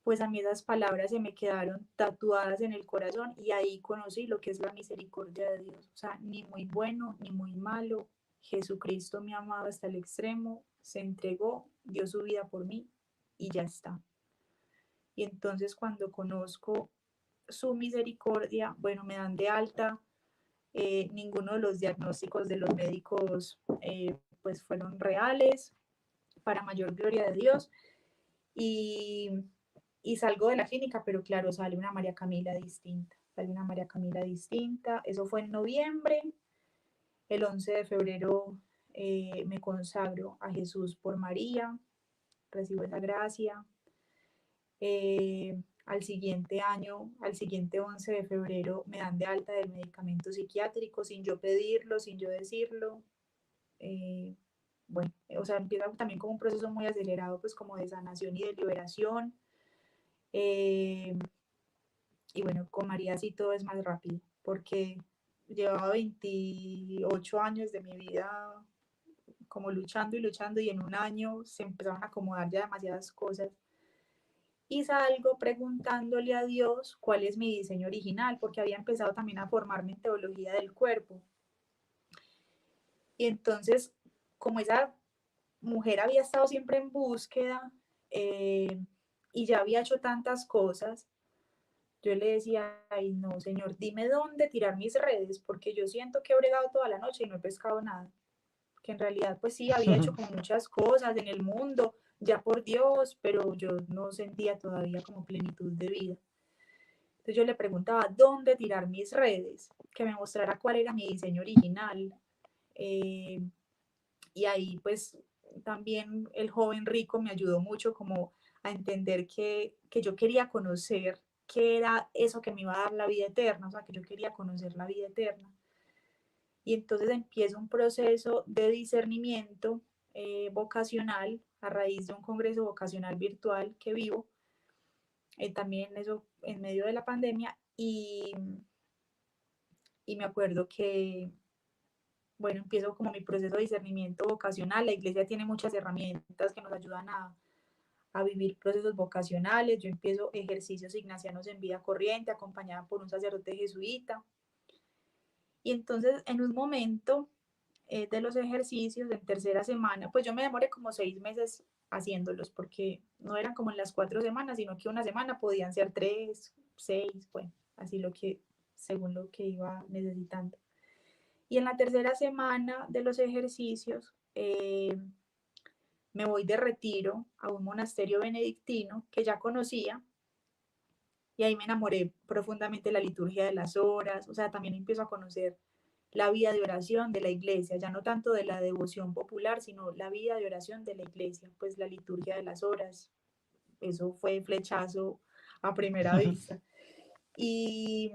Pues a mí esas palabras se me quedaron tatuadas en el corazón y ahí conocí lo que es la misericordia de Dios. O sea, ni muy bueno ni muy malo. Jesucristo me amaba hasta el extremo, se entregó, dio su vida por mí y ya está. Y entonces cuando conozco su misericordia, bueno, me dan de alta, ninguno de los diagnósticos de los médicos pues fueron reales, para mayor gloria de Dios. Y, y salgo de la clínica, pero claro, sale una María Camila distinta, sale una María Camila distinta. Eso fue en noviembre, el 11 de febrero me consagro a Jesús por María, recibo esa gracia. Al siguiente año, al siguiente 11 de febrero, me dan de alta del medicamento psiquiátrico sin yo pedirlo, sin yo decirlo. Eh, bueno, o sea, empieza también como un proceso muy acelerado, pues como de sanación y de liberación. Eh, y bueno, con María sí todo es más rápido, porque llevaba 28 años de mi vida como luchando y luchando y en un año se empezaron a acomodar ya demasiadas cosas. Y salgo preguntándole a Dios cuál es mi diseño original, porque había empezado también a formarme en teología del cuerpo. Y entonces, como esa mujer había estado siempre en búsqueda y ya había hecho tantas cosas, yo le decía, ay no, señor, dime dónde tirar mis redes, porque yo siento que he bregado toda la noche y no he pescado nada. Que en realidad, pues sí, había hecho como muchas cosas en el mundo, ya por Dios, pero yo no sentía todavía como plenitud de vida. Entonces yo le preguntaba, ¿dónde tirar mis redes? Que me mostrara cuál era mi diseño original. Eh, y ahí pues también el joven rico me ayudó mucho como a entender que yo quería conocer qué era eso que me iba a dar la vida eterna, o sea, que yo quería conocer la vida eterna. Y entonces empiezo un proceso de discernimiento vocacional a raíz de un congreso vocacional virtual que vivo, también eso en medio de la pandemia, y me acuerdo que, bueno, empiezo como mi proceso de discernimiento vocacional. La iglesia tiene muchas herramientas que nos ayudan a vivir procesos vocacionales. Yo empiezo ejercicios ignacianos en vida corriente, acompañada por un sacerdote jesuita. Y entonces, en un momento de los ejercicios, en tercera semana, pues yo me demoré como 6 meses haciéndolos, porque no eran como en las 4 semanas, sino que una semana podían ser 3, 6, bueno, así lo que, según lo que iba necesitando. Y en la tercera semana de los ejercicios, me voy de retiro a un monasterio benedictino que ya conocía y ahí me enamoré profundamente de la liturgia de las horas, o sea, también empiezo a conocer la vida de oración de la iglesia, ya no tanto de la devoción popular, sino la vida de oración de la iglesia, pues la liturgia de las horas, eso fue flechazo a primera vista. Y,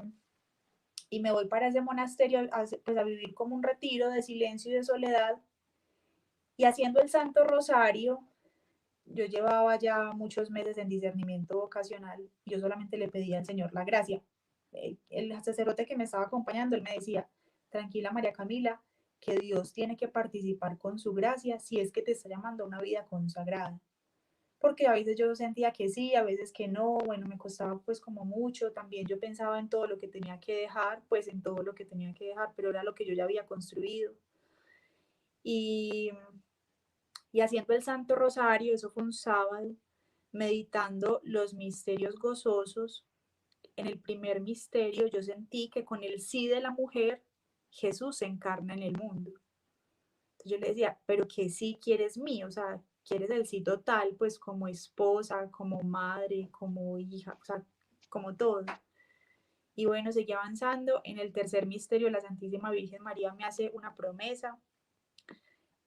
y me voy para ese monasterio pues a vivir como un retiro de silencio y de soledad. Y haciendo el Santo Rosario, yo llevaba ya muchos meses en discernimiento vocacional. Yo solamente le pedía al Señor la gracia. El sacerdote que me estaba acompañando, él me decía, tranquila María Camila, que Dios tiene que participar con su gracia si es que te está llamando a una vida consagrada. Porque a veces yo sentía que sí, a veces que no, bueno, me costaba pues como mucho, también yo pensaba en todo lo que tenía que dejar, pues en todo lo que tenía que dejar, pero era lo que yo ya había construido. Y, y haciendo el Santo Rosario, eso fue un sábado, meditando los misterios gozosos, en el primer misterio yo sentí que con el sí de la mujer, Jesús se encarna en el mundo. Entonces yo le decía, pero ¿qué sí quieres mío? O sea, ¿quieres el sí total, pues como esposa, como madre, como hija, o sea, como todo? Y bueno, seguí avanzando. En el tercer misterio, la Santísima Virgen María me hace una promesa.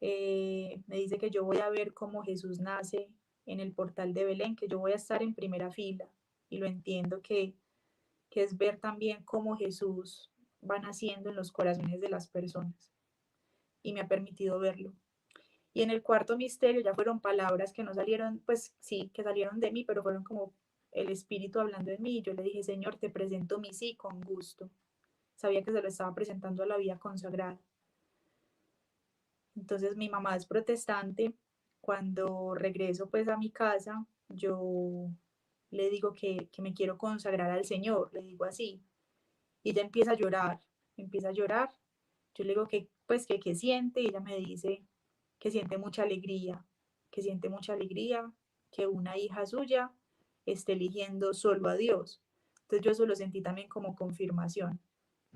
Me dice que yo voy a ver cómo Jesús nace en el portal de Belén, que yo voy a estar en primera fila. Y lo entiendo que es ver también cómo Jesús va naciendo en los corazones de las personas. Y me ha permitido verlo. Y en el cuarto misterio ya fueron palabras que no salieron, pues sí, que salieron de mí, pero fueron como el Espíritu hablando en mí. Y yo le dije, Señor, te presento mi sí con gusto. Sabía que se lo estaba presentando a la vida consagrada. Entonces mi mamá es protestante. Cuando regreso pues a mi casa, yo le digo que me quiero consagrar al Señor, le digo así. Y ella empieza a llorar, empieza a llorar. Yo le digo que, pues, que siente, y ella me dice que siente mucha alegría, que siente mucha alegría, que una hija suya esté eligiendo solo a Dios. Entonces yo eso lo sentí también como confirmación.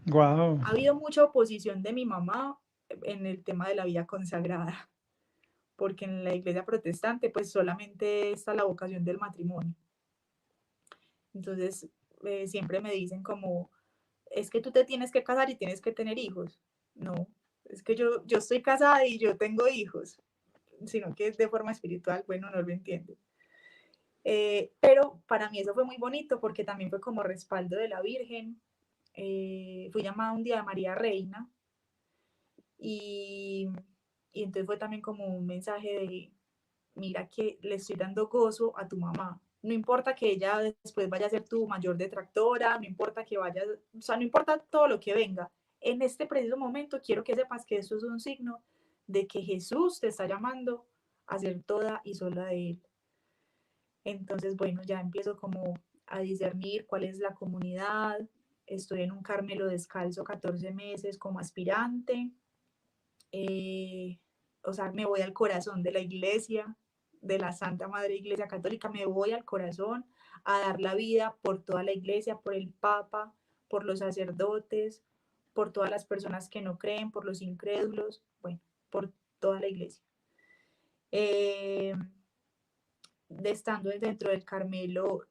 Wow. Ha habido mucha oposición de mi mamá en el tema de la vida consagrada, porque en la iglesia protestante pues solamente está la vocación del matrimonio. Entonces siempre me dicen como, es que tú te tienes que casar y tienes que tener hijos. No, es que yo estoy casada y yo tengo hijos, sino que de forma espiritual, bueno, no lo entiendo. Pero para mí eso fue muy bonito porque también fue como respaldo de la Virgen. Fui llamada un día de María Reina y, y entonces fue también como un mensaje de, mira que le estoy dando gozo a tu mamá. No importa que ella después vaya a ser tu mayor detractora, no importa que vaya, o sea, no importa todo lo que venga. En este preciso momento quiero que sepas que eso es un signo de que Jesús te está llamando a ser toda y sola de Él. Entonces, bueno, ya empiezo como a discernir cuál es la comunidad. Estoy en un Carmelo descalzo 14 meses como aspirante. Eh, o sea, me voy al corazón de la iglesia, de la Santa Madre Iglesia Católica, me voy al corazón a dar la vida por toda la iglesia, por el Papa, por los sacerdotes, por todas las personas que no creen, por los incrédulos, bueno, por toda la iglesia. Estando dentro del Carmelo,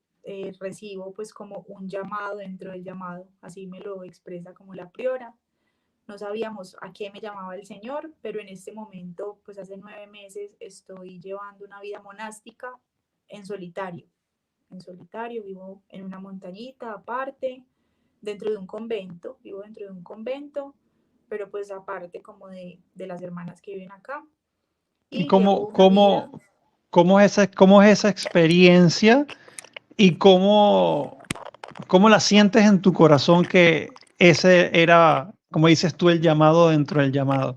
recibo pues como un llamado dentro del llamado, así me lo expresa como la priora. No sabíamos a qué me llamaba el Señor, pero en este momento, pues hace 9 meses, estoy llevando una vida monástica en solitario. En solitario, vivo en una montañita aparte, dentro de un convento, vivo dentro de un convento, pero pues aparte como de las hermanas que viven acá. ¿Y Y llevo una vida. cómo es esa experiencia y cómo la sientes en tu corazón que ese era, como dices tú, el llamado dentro del llamado?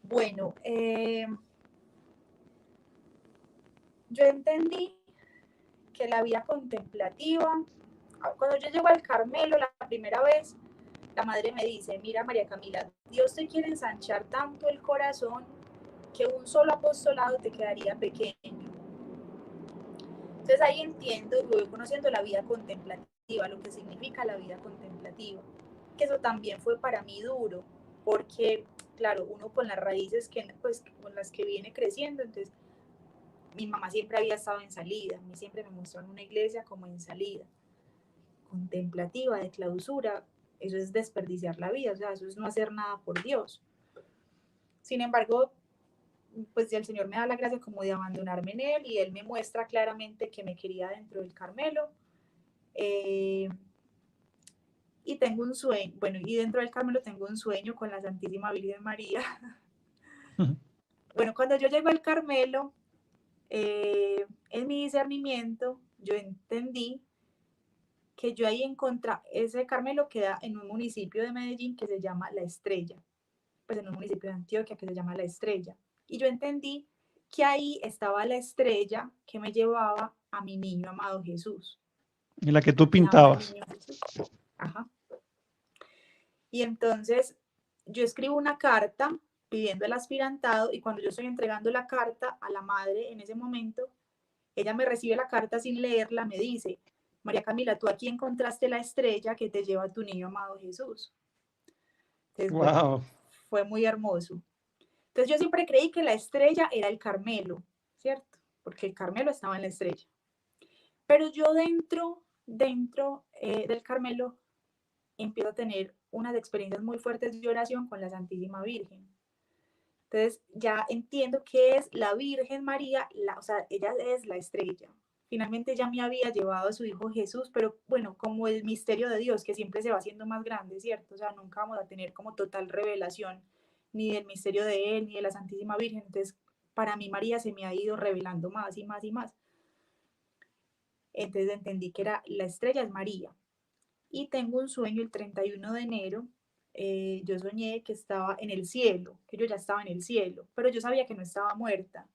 Bueno, yo entendí que la vida contemplativa, cuando yo llego al Carmelo la primera vez, la madre me dice, mira María Camila, Dios te quiere ensanchar tanto el corazón que un solo apostolado te quedaría pequeño. Entonces ahí entiendo y voy conociendo la vida contemplativa, lo que significa la vida contemplativa, que eso también fue para mí duro, porque claro, uno con las raíces que, pues, con las que viene creciendo, entonces mi mamá siempre había estado en salida, a mí siempre me mostró en una iglesia como en salida, contemplativa, de clausura, eso es desperdiciar la vida, o sea, eso es no hacer nada por Dios. Sin embargo, pues el Señor me da la gracia como de abandonarme en Él y Él me muestra claramente que me quería dentro del Carmelo. Eh, y tengo un sueño, bueno, y dentro del Carmelo tengo un sueño con la Santísima Virgen María. Bueno, cuando yo llego al Carmelo, en mi discernimiento, yo entendí que yo ahí encontré, ese Carmelo queda en un municipio de Medellín que se llama La Estrella, pues en un municipio de Antioquia que se llama La Estrella. Y yo entendí que ahí estaba la estrella que me llevaba a mi niño amado Jesús, En la que a tú mi amado pintabas. niño Jesús. Ajá. Y entonces yo escribo una carta pidiendo el aspirantado y cuando yo estoy entregando la carta a la madre en ese momento, ella me recibe la carta sin leerla, me dice, María Camila, tú aquí encontraste la estrella que te lleva a tu niño amado Jesús. Entonces, bueno, Wow. fue muy hermoso. Entonces yo siempre creí que la estrella era el Carmelo, ¿cierto? Porque el Carmelo estaba en la estrella. Pero yo dentro del Carmelo empiezo a tener unas experiencias muy fuertes de oración con la Santísima Virgen. Entonces ya entiendo que es la Virgen María, o sea, ella es la estrella. Finalmente ya me había llevado a su hijo Jesús, pero bueno, como el misterio de Dios, que siempre se va haciendo más grande, ¿cierto? O sea, nunca vamos a tener como total revelación ni del misterio de Él, ni de la Santísima Virgen. Entonces, para mí María se me ha ido revelando más y más y más. Entonces entendí que era la estrella es María. Y tengo un sueño el 31 de enero. Yo soñé que estaba en el cielo, que yo ya estaba en el cielo, pero yo sabía que no estaba muerta.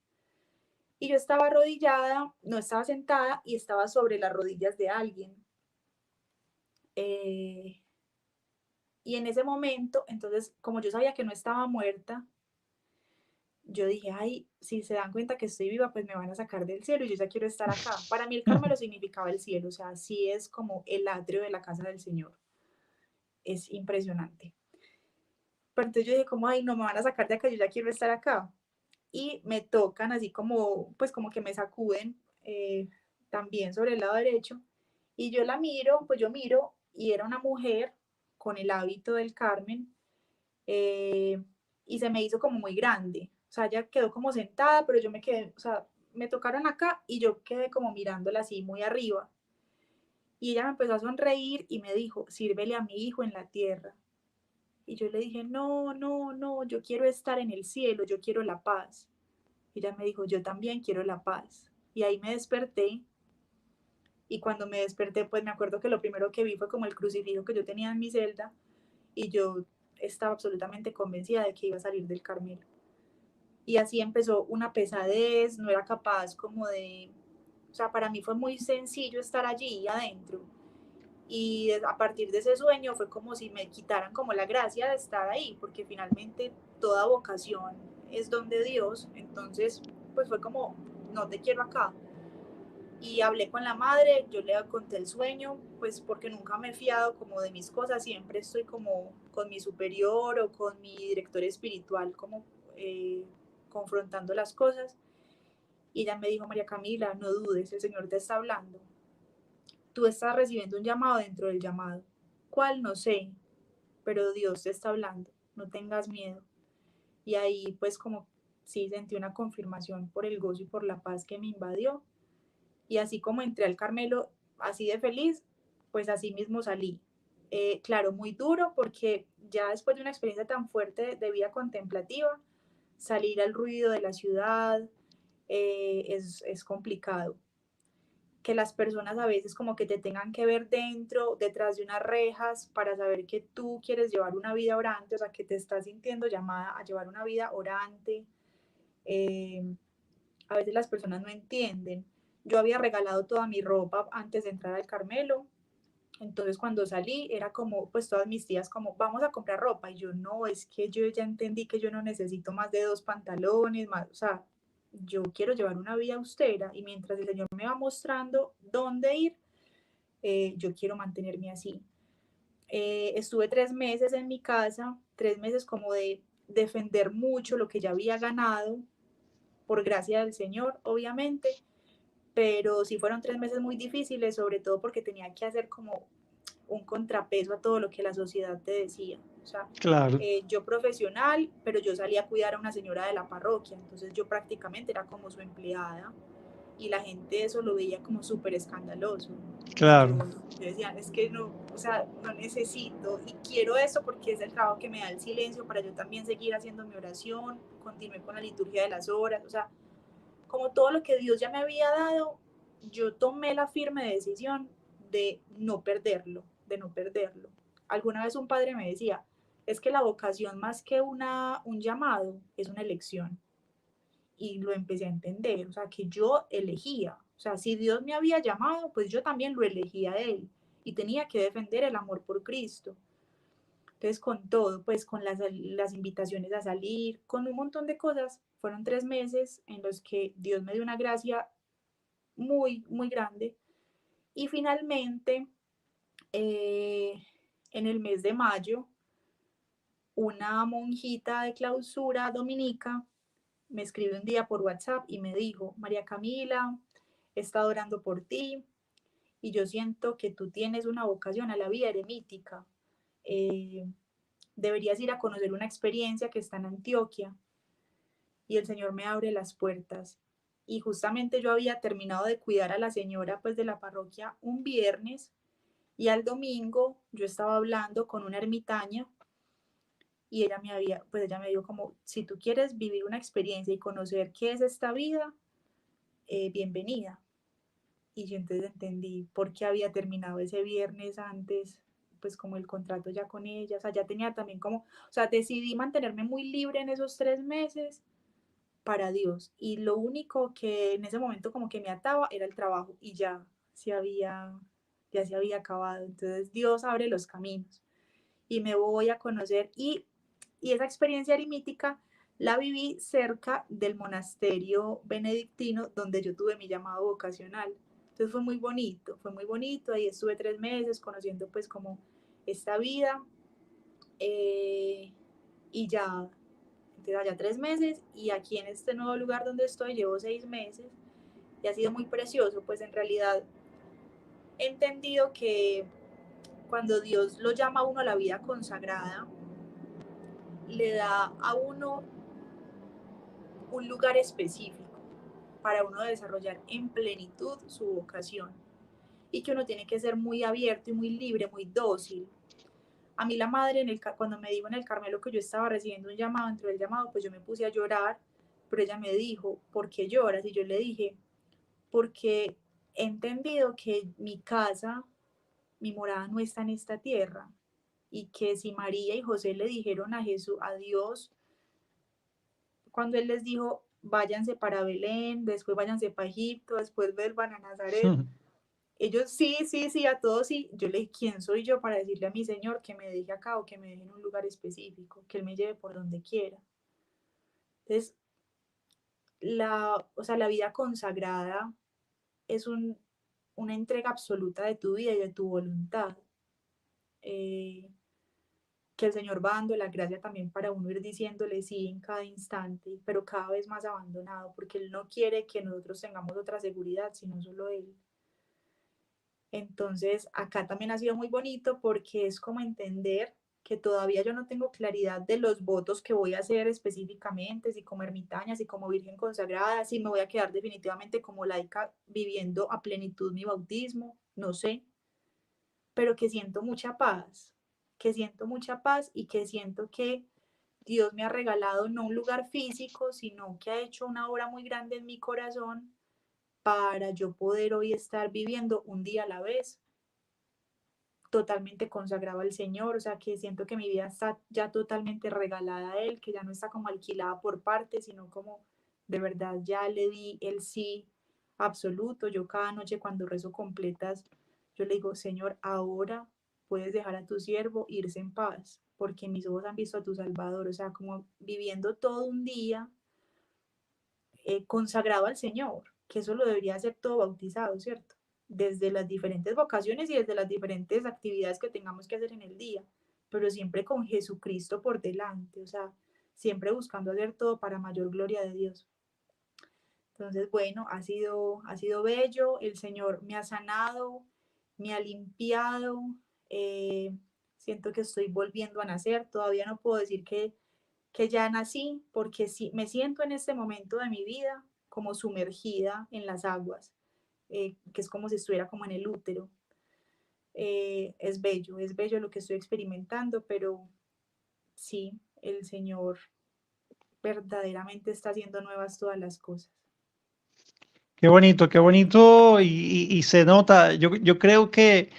Y yo estaba arrodillada, no estaba sentada y estaba sobre las rodillas de alguien. Eh, y en ese momento, entonces, como yo sabía que no estaba muerta, yo dije, ay, si se dan cuenta que estoy viva, pues me van a sacar del cielo y yo ya quiero estar acá. Para mí el Carmelo significaba el cielo, o sea, sí es como el atrio de la casa del Señor. Es impresionante. Pero entonces yo dije, como, ay, no me van a sacar de acá, yo ya quiero estar acá. Y me tocan así como, pues como que me sacuden también sobre el lado derecho. Y yo la miro, pues yo miro y era una mujer con el hábito del Carmen eh, y se me hizo como muy grande. O sea, ella quedó como sentada, pero yo me quedé, o sea, me tocaron acá y yo quedé como mirándola así muy arriba. Y ella me empezó a sonreír y me dijo, sírvele a mi hijo en la tierra. Y yo le dije, no, no, no, yo quiero estar en el cielo, yo quiero la paz. Y ella me dijo, yo también quiero la paz. Y ahí me desperté. Y cuando me desperté, pues me acuerdo que lo primero que vi fue como el crucifijo que yo tenía en mi celda. Y yo estaba absolutamente convencida de que iba a salir del Carmelo. Y así empezó una pesadez, no era capaz como de... O sea, para mí fue muy sencillo estar allí adentro. Y a partir de ese sueño fue como si me quitaran como la gracia de estar ahí, porque finalmente toda vocación es don de Dios, entonces pues fue como, no te quiero acá. Y hablé con la madre, yo le conté el sueño, pues porque nunca me he fiado como de mis cosas, siempre estoy como con mi superior o con mi director espiritual, como confrontando las cosas. Y ella me dijo, María Camila, no dudes, el Señor te está hablando. Tú estás recibiendo un llamado dentro del llamado. ¿Cuál? No sé, pero Dios te está hablando, no tengas miedo. Y ahí pues como sí sentí una confirmación por el gozo y por la paz que me invadió. Y así como entré al Carmelo, así de feliz, pues así mismo salí. Claro, muy duro porque ya después de una experiencia tan fuerte de vida contemplativa, salir al ruido de la ciudad es complicado. Que las personas a veces como que te tengan que ver dentro, detrás de unas rejas, para saber que tú quieres llevar una vida orante, o sea, que te estás sintiendo llamada a llevar una vida orante. Eh, a veces las personas no entienden. Yo había regalado toda mi ropa antes de entrar al Carmelo, entonces cuando salí era como, pues todas mis tías como, vamos a comprar ropa, y yo no, es que yo ya entendí que yo no necesito más de 2 pantalones, más, o sea, yo quiero llevar una vida austera y mientras el Señor me va mostrando dónde ir, yo quiero mantenerme así. Estuve 3 meses en mi casa, 3 meses como de defender mucho lo que ya había ganado, por gracia del Señor, obviamente, pero sí fueron 3 meses muy difíciles, sobre todo porque tenía que hacer como un contrapeso a todo lo que la sociedad te decía. O sea, Claro. yo profesional, pero yo salía a cuidar a una señora de la parroquia, entonces yo prácticamente era como su empleada y la gente eso lo veía como súper escandaloso. Y yo, Claro. yo decía, es que no, o sea, no necesito y quiero eso porque es el trabajo que me da el silencio para yo también seguir haciendo mi oración, continué con la liturgia de las horas, o sea, como todo lo que Dios ya me había dado, yo tomé la firme decisión de no perderlo, de no perderlo. Alguna vez un padre me decía, es que la vocación más que un llamado es una elección. Y lo empecé a entender, o sea, que yo elegía, o sea, si Dios me había llamado, pues yo también lo elegía a Él y tenía que defender el amor por Cristo. Entonces, con todo, pues con las invitaciones a salir, con un montón de cosas, fueron 3 meses en los que Dios me dio una gracia muy, muy grande. Y finalmente, eh, en el mes de mayo, una monjita de clausura dominica me escribió un día por WhatsApp y me dijo, María Camila, he estado orando por ti y yo siento que tú tienes una vocación a la vida eremítica. Eh, Deberías ir a conocer una experiencia que está en Antioquia. Y el Señor me abre las puertas. Y justamente yo había terminado de cuidar a la señora pues de la parroquia un viernes y al domingo yo estaba hablando con una ermitaña y ella me dijo como, si tú quieres vivir una experiencia y conocer qué es esta vida, bienvenida. Y yo entonces entendí por qué había terminado ese viernes antes, pues como el contrato ya con ella, o sea, ya tenía también como, o sea, decidí mantenerme muy libre en esos 3 meses para Dios. Y lo único que en ese momento como que me ataba era el trabajo y ya se había acabado. Entonces Dios abre los caminos y me voy a conocer y esa experiencia arimítica la viví cerca del monasterio benedictino donde yo tuve mi llamado vocacional. Entonces fue muy bonito, ahí estuve 3 meses conociendo pues como esta vida eh, y ya, entonces allá 3 meses y aquí en este nuevo lugar donde estoy llevo 6 meses y ha sido muy precioso, pues en realidad he entendido que cuando Dios lo llama a uno a la vida consagrada, le da a uno un lugar específico para uno desarrollar en plenitud su vocación y que uno tiene que ser muy abierto y muy libre, muy dócil. A mí la madre, cuando me dijo en el Carmelo que yo estaba recibiendo un llamado, dentro del llamado, pues yo me puse a llorar, pero ella me dijo, ¿por qué lloras? Y yo le dije, porque he entendido que mi casa, mi morada no está en esta tierra y que si María y José le dijeron a Jesús, a Dios, cuando él les dijo, váyanse para Belén, después váyanse para Egipto, después vuelvan a Nazaret. Ellos sí, sí, sí, a todos sí. Yo le dije, ¿quién soy yo para decirle a mi Señor que me deje acá o que me deje en un lugar específico, que Él me lleve por donde quiera? Entonces, o sea, la vida consagrada es una entrega absoluta de tu vida y de tu voluntad. Eh, que el Señor va dando la gracia también para uno ir diciéndole sí en cada instante, pero cada vez más abandonado, porque Él no quiere que nosotros tengamos otra seguridad, sino solo Él. Entonces, acá también ha sido muy bonito porque es como entender que todavía yo no tengo claridad de los votos que voy a hacer específicamente, si como ermitaña, si como virgen consagrada, si me voy a quedar definitivamente como laica viviendo a plenitud mi bautismo, no sé, pero que siento mucha paz y que siento que Dios me ha regalado no un lugar físico, sino que ha hecho una obra muy grande en mi corazón para yo poder hoy estar viviendo un día a la vez, totalmente consagrado al Señor, o sea, que siento que mi vida está ya totalmente regalada a Él, que ya no está como alquilada por partes, sino como de verdad ya le di el sí absoluto. Yo cada noche cuando rezo completas, yo le digo, Señor, ahora puedes dejar a tu siervo irse en paz, porque mis ojos han visto a tu Salvador, o sea, como viviendo todo un día consagrado al Señor, que eso lo debería hacer todo bautizado, ¿cierto? Desde las diferentes vocaciones y desde las diferentes actividades que tengamos que hacer en el día, pero siempre con Jesucristo por delante, o sea, siempre buscando hacer todo para mayor gloria de Dios. Entonces, bueno, ha sido bello, el Señor me ha sanado, me ha limpiado, eh, siento que estoy volviendo a nacer, todavía no puedo decir que ya nací, porque sí, me siento en este momento de mi vida como sumergida en las aguas, que es como si estuviera como en el útero. Es bello lo que estoy experimentando, pero sí, el Señor verdaderamente está haciendo nuevas todas las cosas. qué bonito y se nota. Yo creo que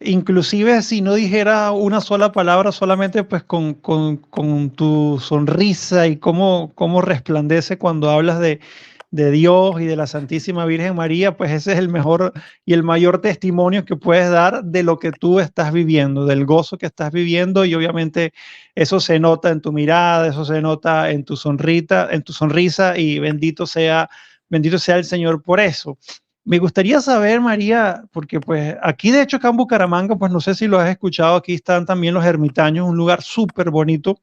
inclusive si no dijera una sola palabra, solamente pues con tu sonrisa y cómo resplandece cuando hablas de Dios y de la Santísima Virgen María, pues ese es el mejor y el mayor testimonio que puedes dar de lo que tú estás viviendo, del gozo que estás viviendo y obviamente eso se nota en tu mirada, eso se nota en tu sonrisa y bendito sea el Señor por eso. Me gustaría saber, María, porque pues aquí de hecho acá en Bucaramanga, pues no sé si lo has escuchado, aquí están también los ermitaños, un lugar súper bonito.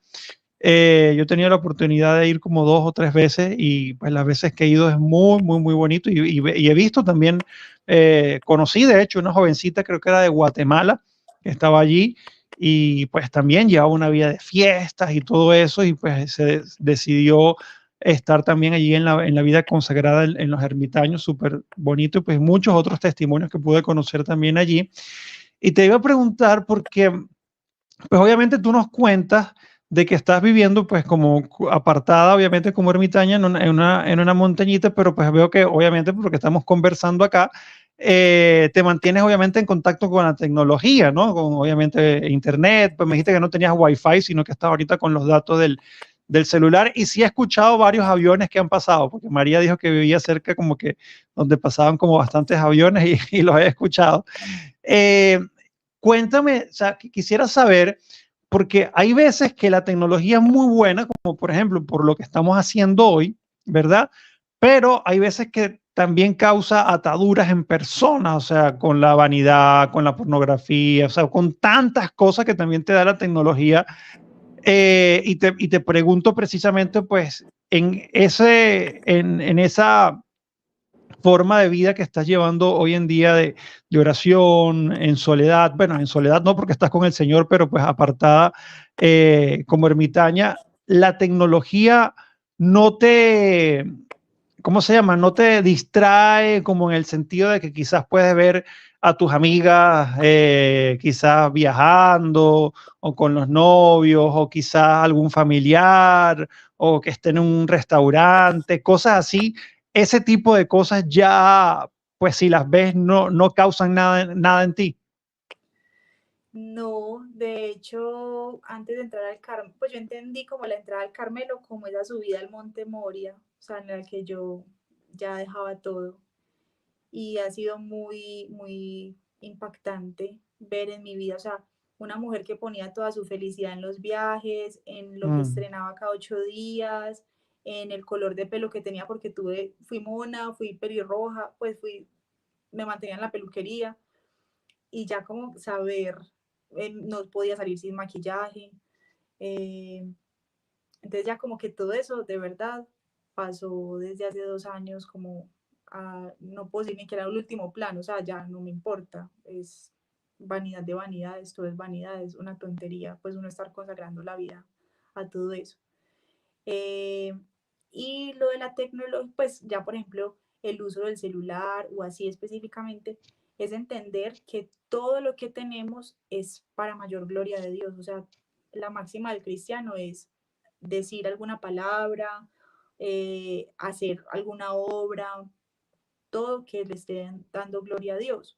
Yo he tenido la oportunidad de ir como 2 o 3 veces y pues las veces que he ido es muy bonito y he visto también, conocí de hecho una jovencita, creo que era de Guatemala, que estaba allí y pues también llevaba una vida de fiestas y todo eso y pues se decidió estar también allí en la vida consagrada en los ermitaños, súper bonito y pues muchos otros testimonios que pude conocer también allí. Y te iba a preguntar porque pues obviamente tú nos cuentas de que estás viviendo pues como apartada, obviamente como ermitaña en una montañita, pero pues veo que obviamente porque estamos conversando acá, te mantienes obviamente en contacto con la tecnología, ¿no? Con obviamente internet, pues me dijiste que no tenías wifi, sino que estás ahorita con los datos del celular y sí he escuchado varios aviones que han pasado, porque María dijo que vivía cerca como que donde pasaban como bastantes aviones y los he escuchado. Eh, Cuéntame, o sea, quisiera saber, porque hay veces que la tecnología es muy buena, como por ejemplo por lo que estamos haciendo hoy, ¿verdad? Pero hay veces que también causa ataduras en personas, o sea, con la vanidad, con la pornografía, o sea, con tantas cosas que también te da la tecnología. Y te pregunto precisamente, pues, en esa forma de vida que estás llevando hoy en día de oración, en soledad, bueno, en soledad no porque estás con el Señor, pero pues apartada como ermitaña, la tecnología no te, ¿cómo se llama? No te distrae como en el sentido de que quizás puedes ver a tus amigas quizás viajando o con los novios o quizás algún familiar o que estén en un restaurante, cosas así. Ese tipo de cosas ya, pues si las ves, no causan nada en ti. No, de hecho, antes de entrar al Carmelo, pues yo entendí como la entrada al Carmelo como esa subida al Monte Moria, o sea, en la que yo ya dejaba todo. Y ha sido muy impactante ver en mi vida, o sea, una mujer que ponía toda su felicidad en los viajes, en lo que Mm. estrenaba cada 8 días, en el color de pelo que tenía, porque fui mona, fui pelirroja, pues me mantenía en la peluquería y ya como saber, no podía salir sin maquillaje, eh, entonces ya como que todo eso de verdad pasó desde hace 2 años como no puedo decir ni que era el último plano, o sea, ya no me importa, es vanidad de vanidades, todo es vanidad, es una tontería, pues uno estar consagrando la vida a todo eso. Eh, y lo de la tecnología, pues ya por ejemplo, el uso del celular o así específicamente, es entender que todo lo que tenemos es para mayor gloria de Dios. O sea, la máxima del cristiano es decir alguna palabra, hacer alguna obra, todo que le esté dando gloria a Dios.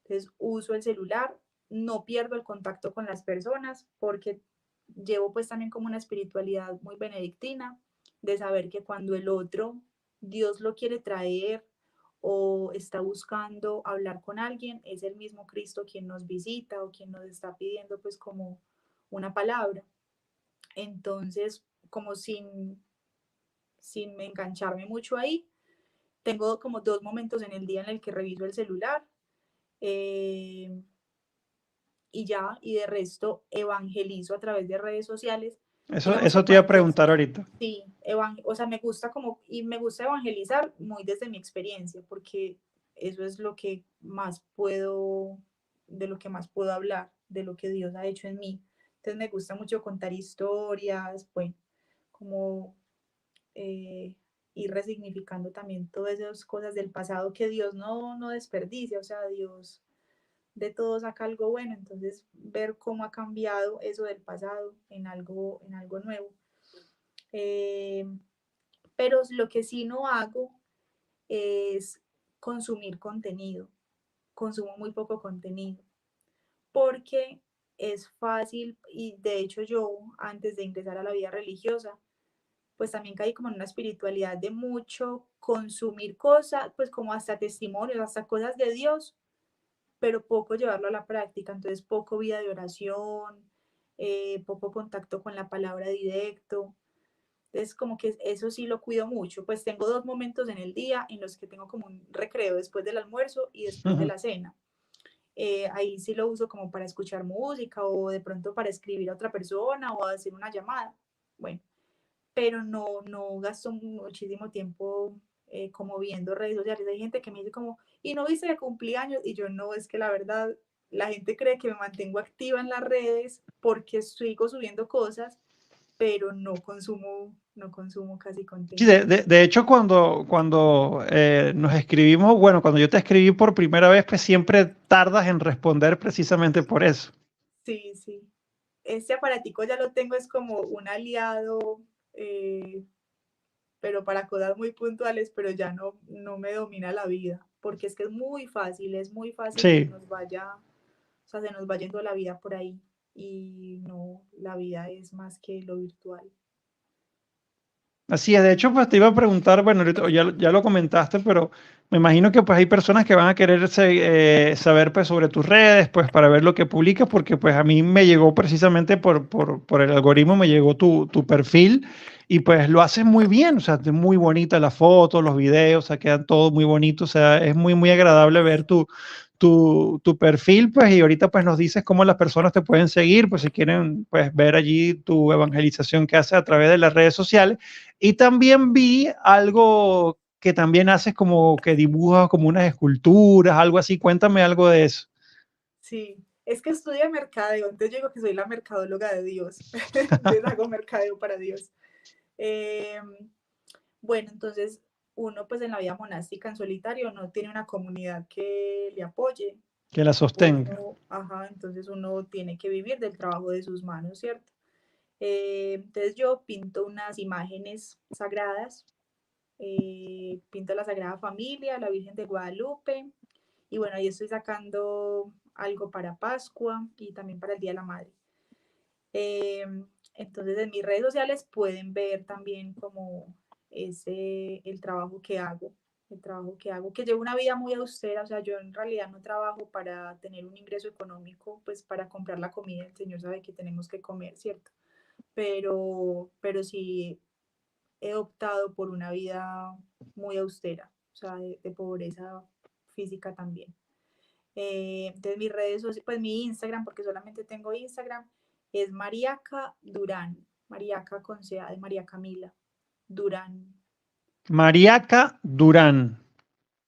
Entonces uso el celular, no pierdo el contacto con las personas porque llevo pues también como una espiritualidad muy benedictina de saber que cuando el otro Dios lo quiere traer o está buscando hablar con alguien, es el mismo Cristo quien nos visita o quien nos está pidiendo pues como una palabra. Entonces, como sin engancharme mucho ahí, tengo como 2 momentos en el día en el que reviso el celular. Eh, y ya, y de resto evangelizo a través de redes sociales. Digamos que Eso te iba a cuando, preguntar ahorita. sí, o sea, me gusta como, y me gusta evangelizar muy desde mi experiencia, porque eso es lo que más puedo, de lo que más puedo hablar, de lo que Dios ha hecho en mí. Entonces me gusta mucho contar historias, bueno, como eh, ir resignificando también todas esas cosas del pasado que Dios no desperdicia, o sea, Dios de todo saca algo bueno, entonces ver cómo ha cambiado eso del pasado en algo nuevo. Eh, pero lo que sí no hago es consumir contenido. Consumo muy poco contenido porque es fácil y de hecho yo antes de ingresar a la vida religiosa pues también caí como en una espiritualidad de mucho consumir cosas, pues como hasta testimonios, hasta cosas de Dios, pero poco llevarlo a la práctica, entonces poco vida de oración, poco contacto con la palabra directo. Entonces, como que eso sí lo cuido mucho. Pues tengo dos momentos en el día en los que tengo como un recreo después del almuerzo y después de Ujú. la cena. Ahí sí lo uso como para escuchar música o de pronto para escribir a otra persona o hacer una llamada. Bueno, pero no gasto muchísimo tiempo como viendo redes sociales. Hay gente que me dice como, y no viste que cumplí años, y yo no, es que la verdad, la gente cree que me mantengo activa en las redes porque sigo subiendo cosas, pero no consumo casi Sí, contenido. de hecho, cuando nos escribimos, bueno, cuando yo te escribí por primera vez, pues siempre tardas en responder precisamente por eso. Sí, sí. Este aparatico ya lo tengo, es como un aliado, eh, pero para cosas muy puntuales, pero ya no me domina la vida, porque es que es muy fácil que Sí. nos vaya, o sea, se nos va yendo la vida por ahí y no, la vida es más que lo virtual. Así es, de hecho, pues te iba a preguntar, bueno, ya lo comentaste, pero me imagino que pues hay personas que van a querer saber pues sobre tus redes, pues para ver lo que publicas, porque pues a mí me llegó precisamente por el algoritmo, me llegó tu perfil y pues lo haces muy bien, o sea, es muy bonita la foto, los videos, o sea, quedan todo muy bonito, o sea, es muy, muy agradable ver tu perfil, pues, y ahorita pues nos dices cómo las personas te pueden seguir, pues si quieren pues ver allí tu evangelización que haces a través de las redes sociales. Y también vi algo que también haces como que dibujas como unas esculturas, algo así. Cuéntame algo de eso. Sí, es que estudio mercadeo, entonces yo digo que soy la mercadóloga de Dios, entonces hago mercadeo para Dios. Eh, bueno, entonces uno pues en la vida monástica en solitario no tiene una comunidad que le apoye. Que la sostenga. Uno, ajá, entonces uno tiene que vivir del trabajo de sus manos, ¿cierto? Entonces yo pinto unas imágenes sagradas, pinto la Sagrada Familia, la Virgen de Guadalupe, y bueno, ahí estoy sacando algo para Pascua y también para el Día de la Madre. Eh, entonces en mis redes sociales pueden ver también como el trabajo que hago, que llevo una vida muy austera, o sea, yo en realidad no trabajo para tener un ingreso económico, pues para comprar la comida, el Señor sabe que tenemos que comer, ¿cierto? Pero sí he optado por una vida muy austera, o sea, de pobreza física también. Entonces mis redes sociales, pues mi Instagram, porque solamente tengo Instagram, es Mariaca Durán, Mariaca con C de María Camila, Durán. Mariaca Durán.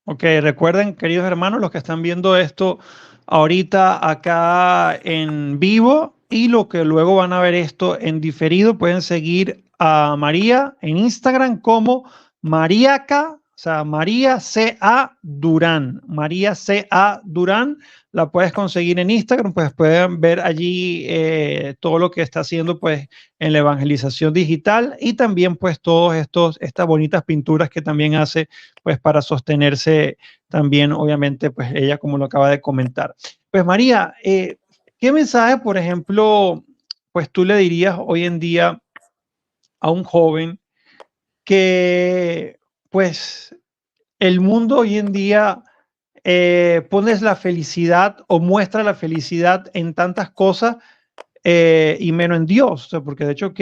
Ok, recuerden, queridos hermanos, los que están viendo esto ahorita acá en vivo y lo que luego van a ver esto en diferido, pueden seguir a María en Instagram como Mariaca, o sea, María C.A. Durán. María C.A. Durán, la puedes conseguir en Instagram, pues pueden ver allí todo lo que está haciendo pues en la evangelización digital y también pues todos estas bonitas pinturas que también hace pues para sostenerse también, obviamente, pues ella como lo acaba de comentar. Pues María, ¿qué mensaje, por ejemplo, pues tú le dirías hoy en día a un joven que pues el mundo hoy en día pones la felicidad o muestra la felicidad en tantas cosas y menos en Dios, o sea, porque de hecho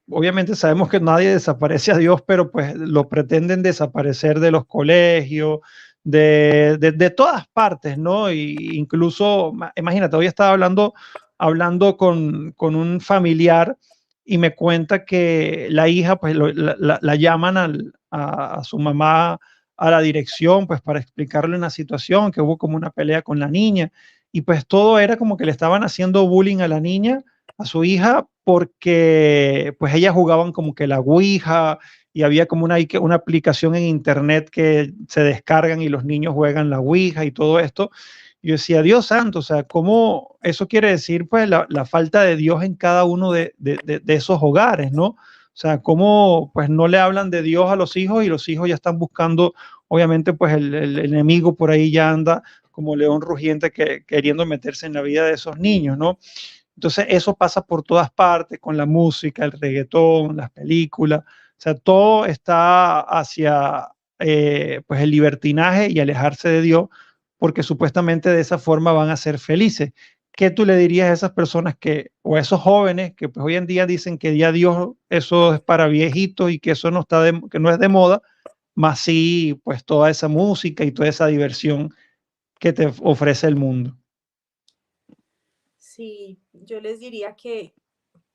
obviamente sabemos que nadie desaparece a Dios, pero pues lo pretenden desaparecer de los colegios, de todas partes, ¿no? Y incluso, imagínate, hoy estaba hablando con un familiar y me cuenta que la hija, pues la llaman a su mamá a la dirección, pues para explicarle una situación, que hubo como una pelea con la niña y pues todo era como que le estaban haciendo bullying a la niña, a su hija, porque pues ellas jugaban como que la Ouija y había como una aplicación en internet que se descargan y los niños juegan la Ouija y todo esto. Yo decía, Dios santo, o sea, ¿cómo eso quiere decir pues la falta de Dios en cada uno de esos hogares, ¿no? O sea, cómo pues no le hablan de Dios a los hijos y los hijos ya están buscando obviamente pues el enemigo por ahí ya anda como león rugiente queriendo meterse en la vida de esos niños, ¿no? Entonces eso pasa por todas partes, con la música, el reggaetón, las películas, o sea, todo está hacia pues el libertinaje y alejarse de Dios, porque supuestamente de esa forma van a ser felices. ¿Qué tú le dirías a esas personas que, o a esos jóvenes que pues hoy en día dicen que ya Dios eso es para viejitos y que eso no está que no es de moda, más sí pues toda esa música y toda esa diversión que te ofrece el mundo? Sí, yo les diría que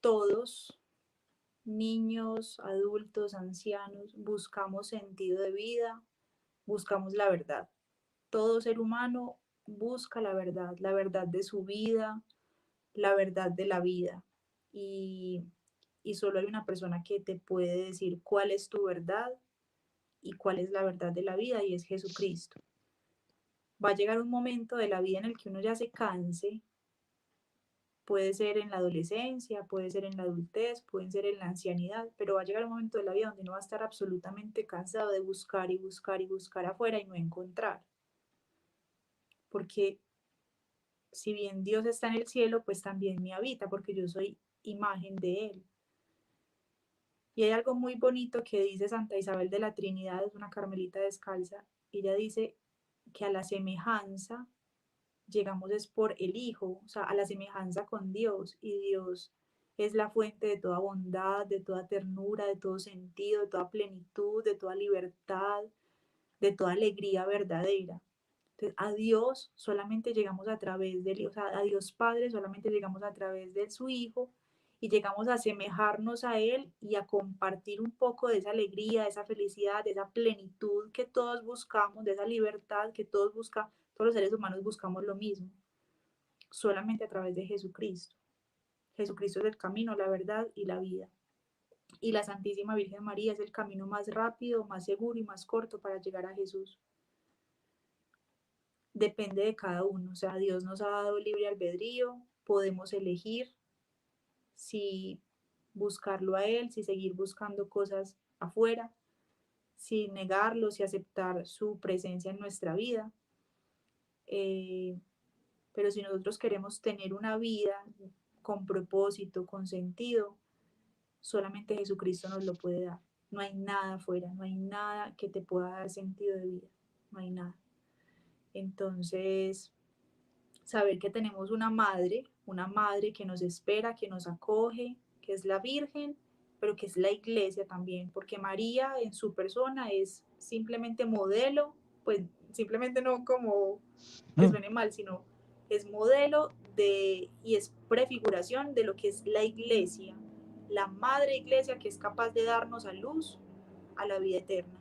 todos, niños, adultos, ancianos, buscamos sentido de vida, buscamos la verdad. Todo ser humano busca la verdad de su vida, la verdad de la vida. Y, y solo hay una persona que te puede decir cuál es tu verdad y cuál es la verdad de la vida, y es Jesucristo. Va a llegar un momento de la vida en el que uno ya se canse. Puede ser en la adolescencia, puede ser en la adultez, puede ser en la ancianidad, pero va a llegar un momento de la vida donde uno va a estar absolutamente cansado de buscar y buscar y buscar afuera y no encontrar. Porque si bien Dios está en el cielo, pues también me habita, porque yo soy imagen de Él. Y hay algo muy bonito que dice Santa Isabel de la Trinidad, es una carmelita descalza. Ella dice que a la semejanza llegamos es por el Hijo, o sea, a la semejanza con Dios, y Dios es la fuente de toda bondad, de toda ternura, de todo sentido, de toda plenitud, de toda libertad, de toda alegría verdadera. Entonces, a Dios solamente llegamos a través de él, o sea, a Dios Padre solamente llegamos a través de su Hijo, y llegamos a asemejarnos a Él y a compartir un poco de esa alegría, de esa felicidad, de esa plenitud que todos buscamos, de esa libertad que todos buscamos, todos los seres humanos buscamos lo mismo, solamente a través de Jesucristo. Jesucristo es el camino, la verdad y la vida. Y la Santísima Virgen María es el camino más rápido, más seguro y más corto para llegar a Jesús. Depende de cada uno, o sea, Dios nos ha dado libre albedrío, podemos elegir si buscarlo a Él, si seguir buscando cosas afuera, si negarlo, si aceptar su presencia en nuestra vida. Eh, pero si nosotros queremos tener una vida con propósito, con sentido, solamente Jesucristo nos lo puede dar. No hay nada afuera, no hay nada que te pueda dar sentido de vida, no hay nada. Entonces, saber que tenemos una madre que nos espera, que nos acoge, que es la Virgen, pero que es la iglesia también, porque María en su persona es simplemente modelo, pues simplemente no como que Mm. suene mal, sino es modelo de y es prefiguración de lo que es la iglesia, la madre iglesia que es capaz de darnos a luz a la vida eterna.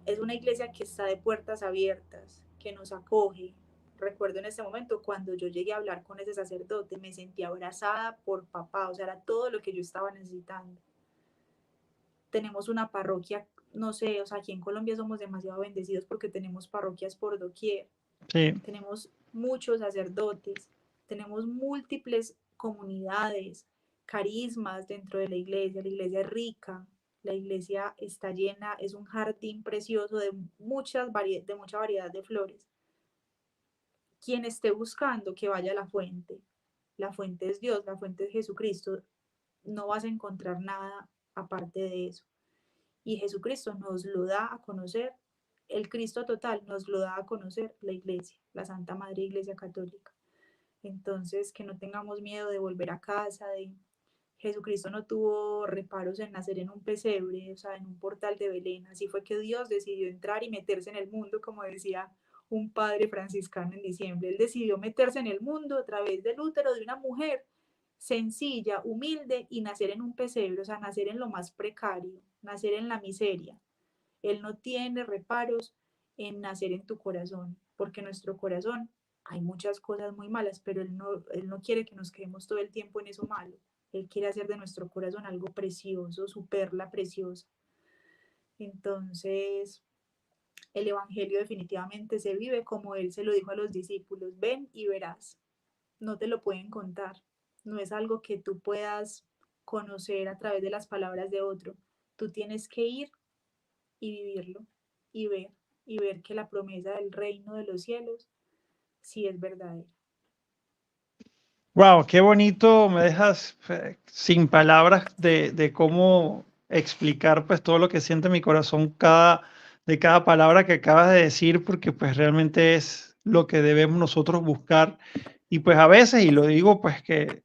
Es una iglesia que está de puertas abiertas, que nos acoge. Recuerdo en ese momento cuando yo llegué a hablar con ese sacerdote, me sentí abrazada por papá, o sea, era todo lo que yo estaba necesitando. Tenemos una parroquia, no sé, o sea, aquí en Colombia somos demasiado bendecidos porque tenemos parroquias por doquier, Sí, tenemos muchos sacerdotes, tenemos múltiples comunidades, carismas dentro de la iglesia es rica, la iglesia está llena, es un jardín precioso de, de mucha variedad de flores. Quien esté buscando que vaya a la fuente es Dios, la fuente es Jesucristo, no vas a encontrar nada aparte de eso. Y Jesucristo nos lo da a conocer, el Cristo total nos lo da a conocer la iglesia, la Santa Madre Iglesia Católica. Entonces, que no tengamos miedo de volver a casa, de Jesucristo no tuvo reparos en nacer en un pesebre, o sea, en un portal de Belén. Así fue que Dios decidió entrar y meterse en el mundo, como decía un padre franciscano en diciembre. Él decidió meterse en el mundo a través del útero de una mujer sencilla, humilde, y nacer en un pesebre, o sea, nacer en lo más precario, nacer en la miseria. Él no tiene reparos en nacer en tu corazón, porque en nuestro corazón hay muchas cosas muy malas, pero él no quiere que nos quedemos todo el tiempo en eso malo. Él quiere hacer de nuestro corazón algo precioso, su perla preciosa. Entonces, el Evangelio definitivamente se vive como Él se lo dijo a los discípulos, ven y verás. No te lo pueden contar. No es algo que tú puedas conocer a través de las palabras de otro. Tú tienes que ir y vivirlo. y ver que la promesa del reino de los cielos sí es verdadera. Wow, qué bonito, me dejas sin palabras de cómo explicar pues todo lo que siente mi corazón de cada palabra que acabas de decir, porque pues realmente es lo que debemos nosotros buscar. Y pues a veces, y lo digo pues que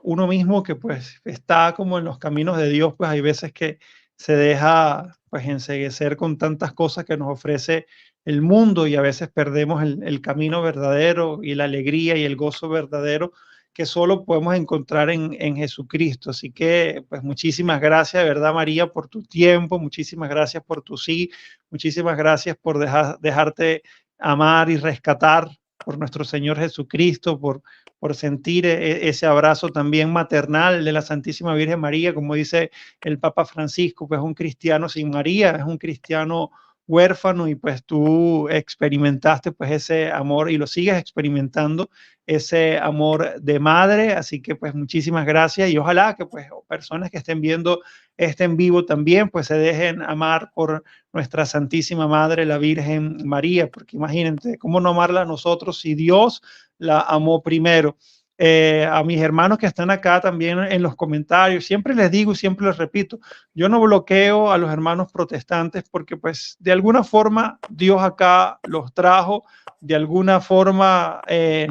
uno mismo que pues está como en los caminos de Dios, pues hay veces que se deja pues enceguecer con tantas cosas que nos ofrece el mundo y a veces perdemos el camino verdadero y la alegría y el gozo verdadero que solo podemos encontrar en Jesucristo. Así que, pues muchísimas gracias, de verdad, María, por tu tiempo, muchísimas gracias por tu sí, muchísimas gracias por dejarte amar y rescatar por nuestro Señor Jesucristo, por sentir ese abrazo también maternal de la Santísima Virgen María, como dice el Papa Francisco, pues un cristiano sin María es un cristiano huérfano y pues tú experimentaste pues ese amor y lo sigues experimentando, ese amor de madre, así que pues muchísimas gracias y ojalá que pues personas que estén viendo este en vivo también pues se dejen amar por nuestra Santísima Madre, la Virgen María, porque imagínate, ¿cómo no amarla a nosotros si Dios la amó primero? A mis hermanos que están acá también en los comentarios, siempre les digo y siempre les repito, yo no bloqueo a los hermanos protestantes porque pues de alguna forma Dios acá los trajo, de alguna forma,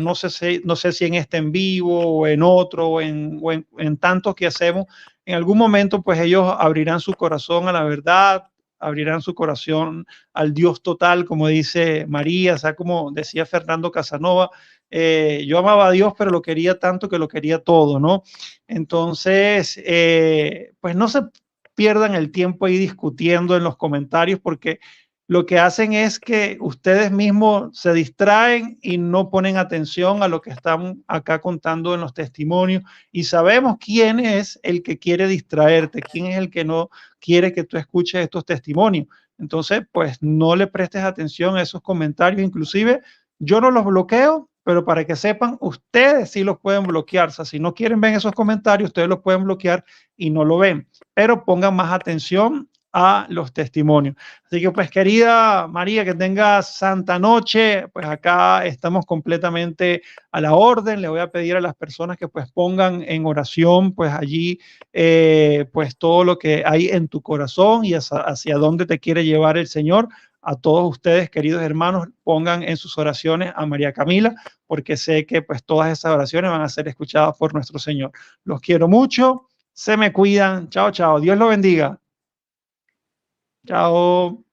no sé si en este en vivo o en otro o en tantos que hacemos, en algún momento pues ellos abrirán su corazón a la verdad, abrirán su corazón al Dios total, como dice María, o sea, como decía Fernando Casanova, yo amaba a Dios, pero lo quería tanto que lo quería todo, ¿no? Entonces, pues no se pierdan el tiempo ahí discutiendo en los comentarios porque lo que hacen es que ustedes mismos se distraen y no ponen atención a lo que están acá contando en los testimonios y sabemos quién es el que quiere distraerte, quién es el que no quiere que tú escuches estos testimonios. Entonces, pues no le prestes atención a esos comentarios, inclusive yo no los bloqueo, pero para que sepan, ustedes sí los pueden bloquear. O sea, si no quieren ver esos comentarios, ustedes los pueden bloquear y no lo ven. Pero pongan más atención a los testimonios. Así que, pues, querida María, que tengas santa noche. Pues acá estamos completamente a la orden. Le voy a pedir a las personas que pues pongan en oración, pues allí, pues todo lo que hay en tu corazón y hacia dónde te quiere llevar el Señor. A todos ustedes, queridos hermanos, pongan en sus oraciones a María Camila, porque sé que pues todas esas oraciones van a ser escuchadas por nuestro Señor. Los quiero mucho, se me cuidan. Chao, chao. Dios lo bendiga. Chao.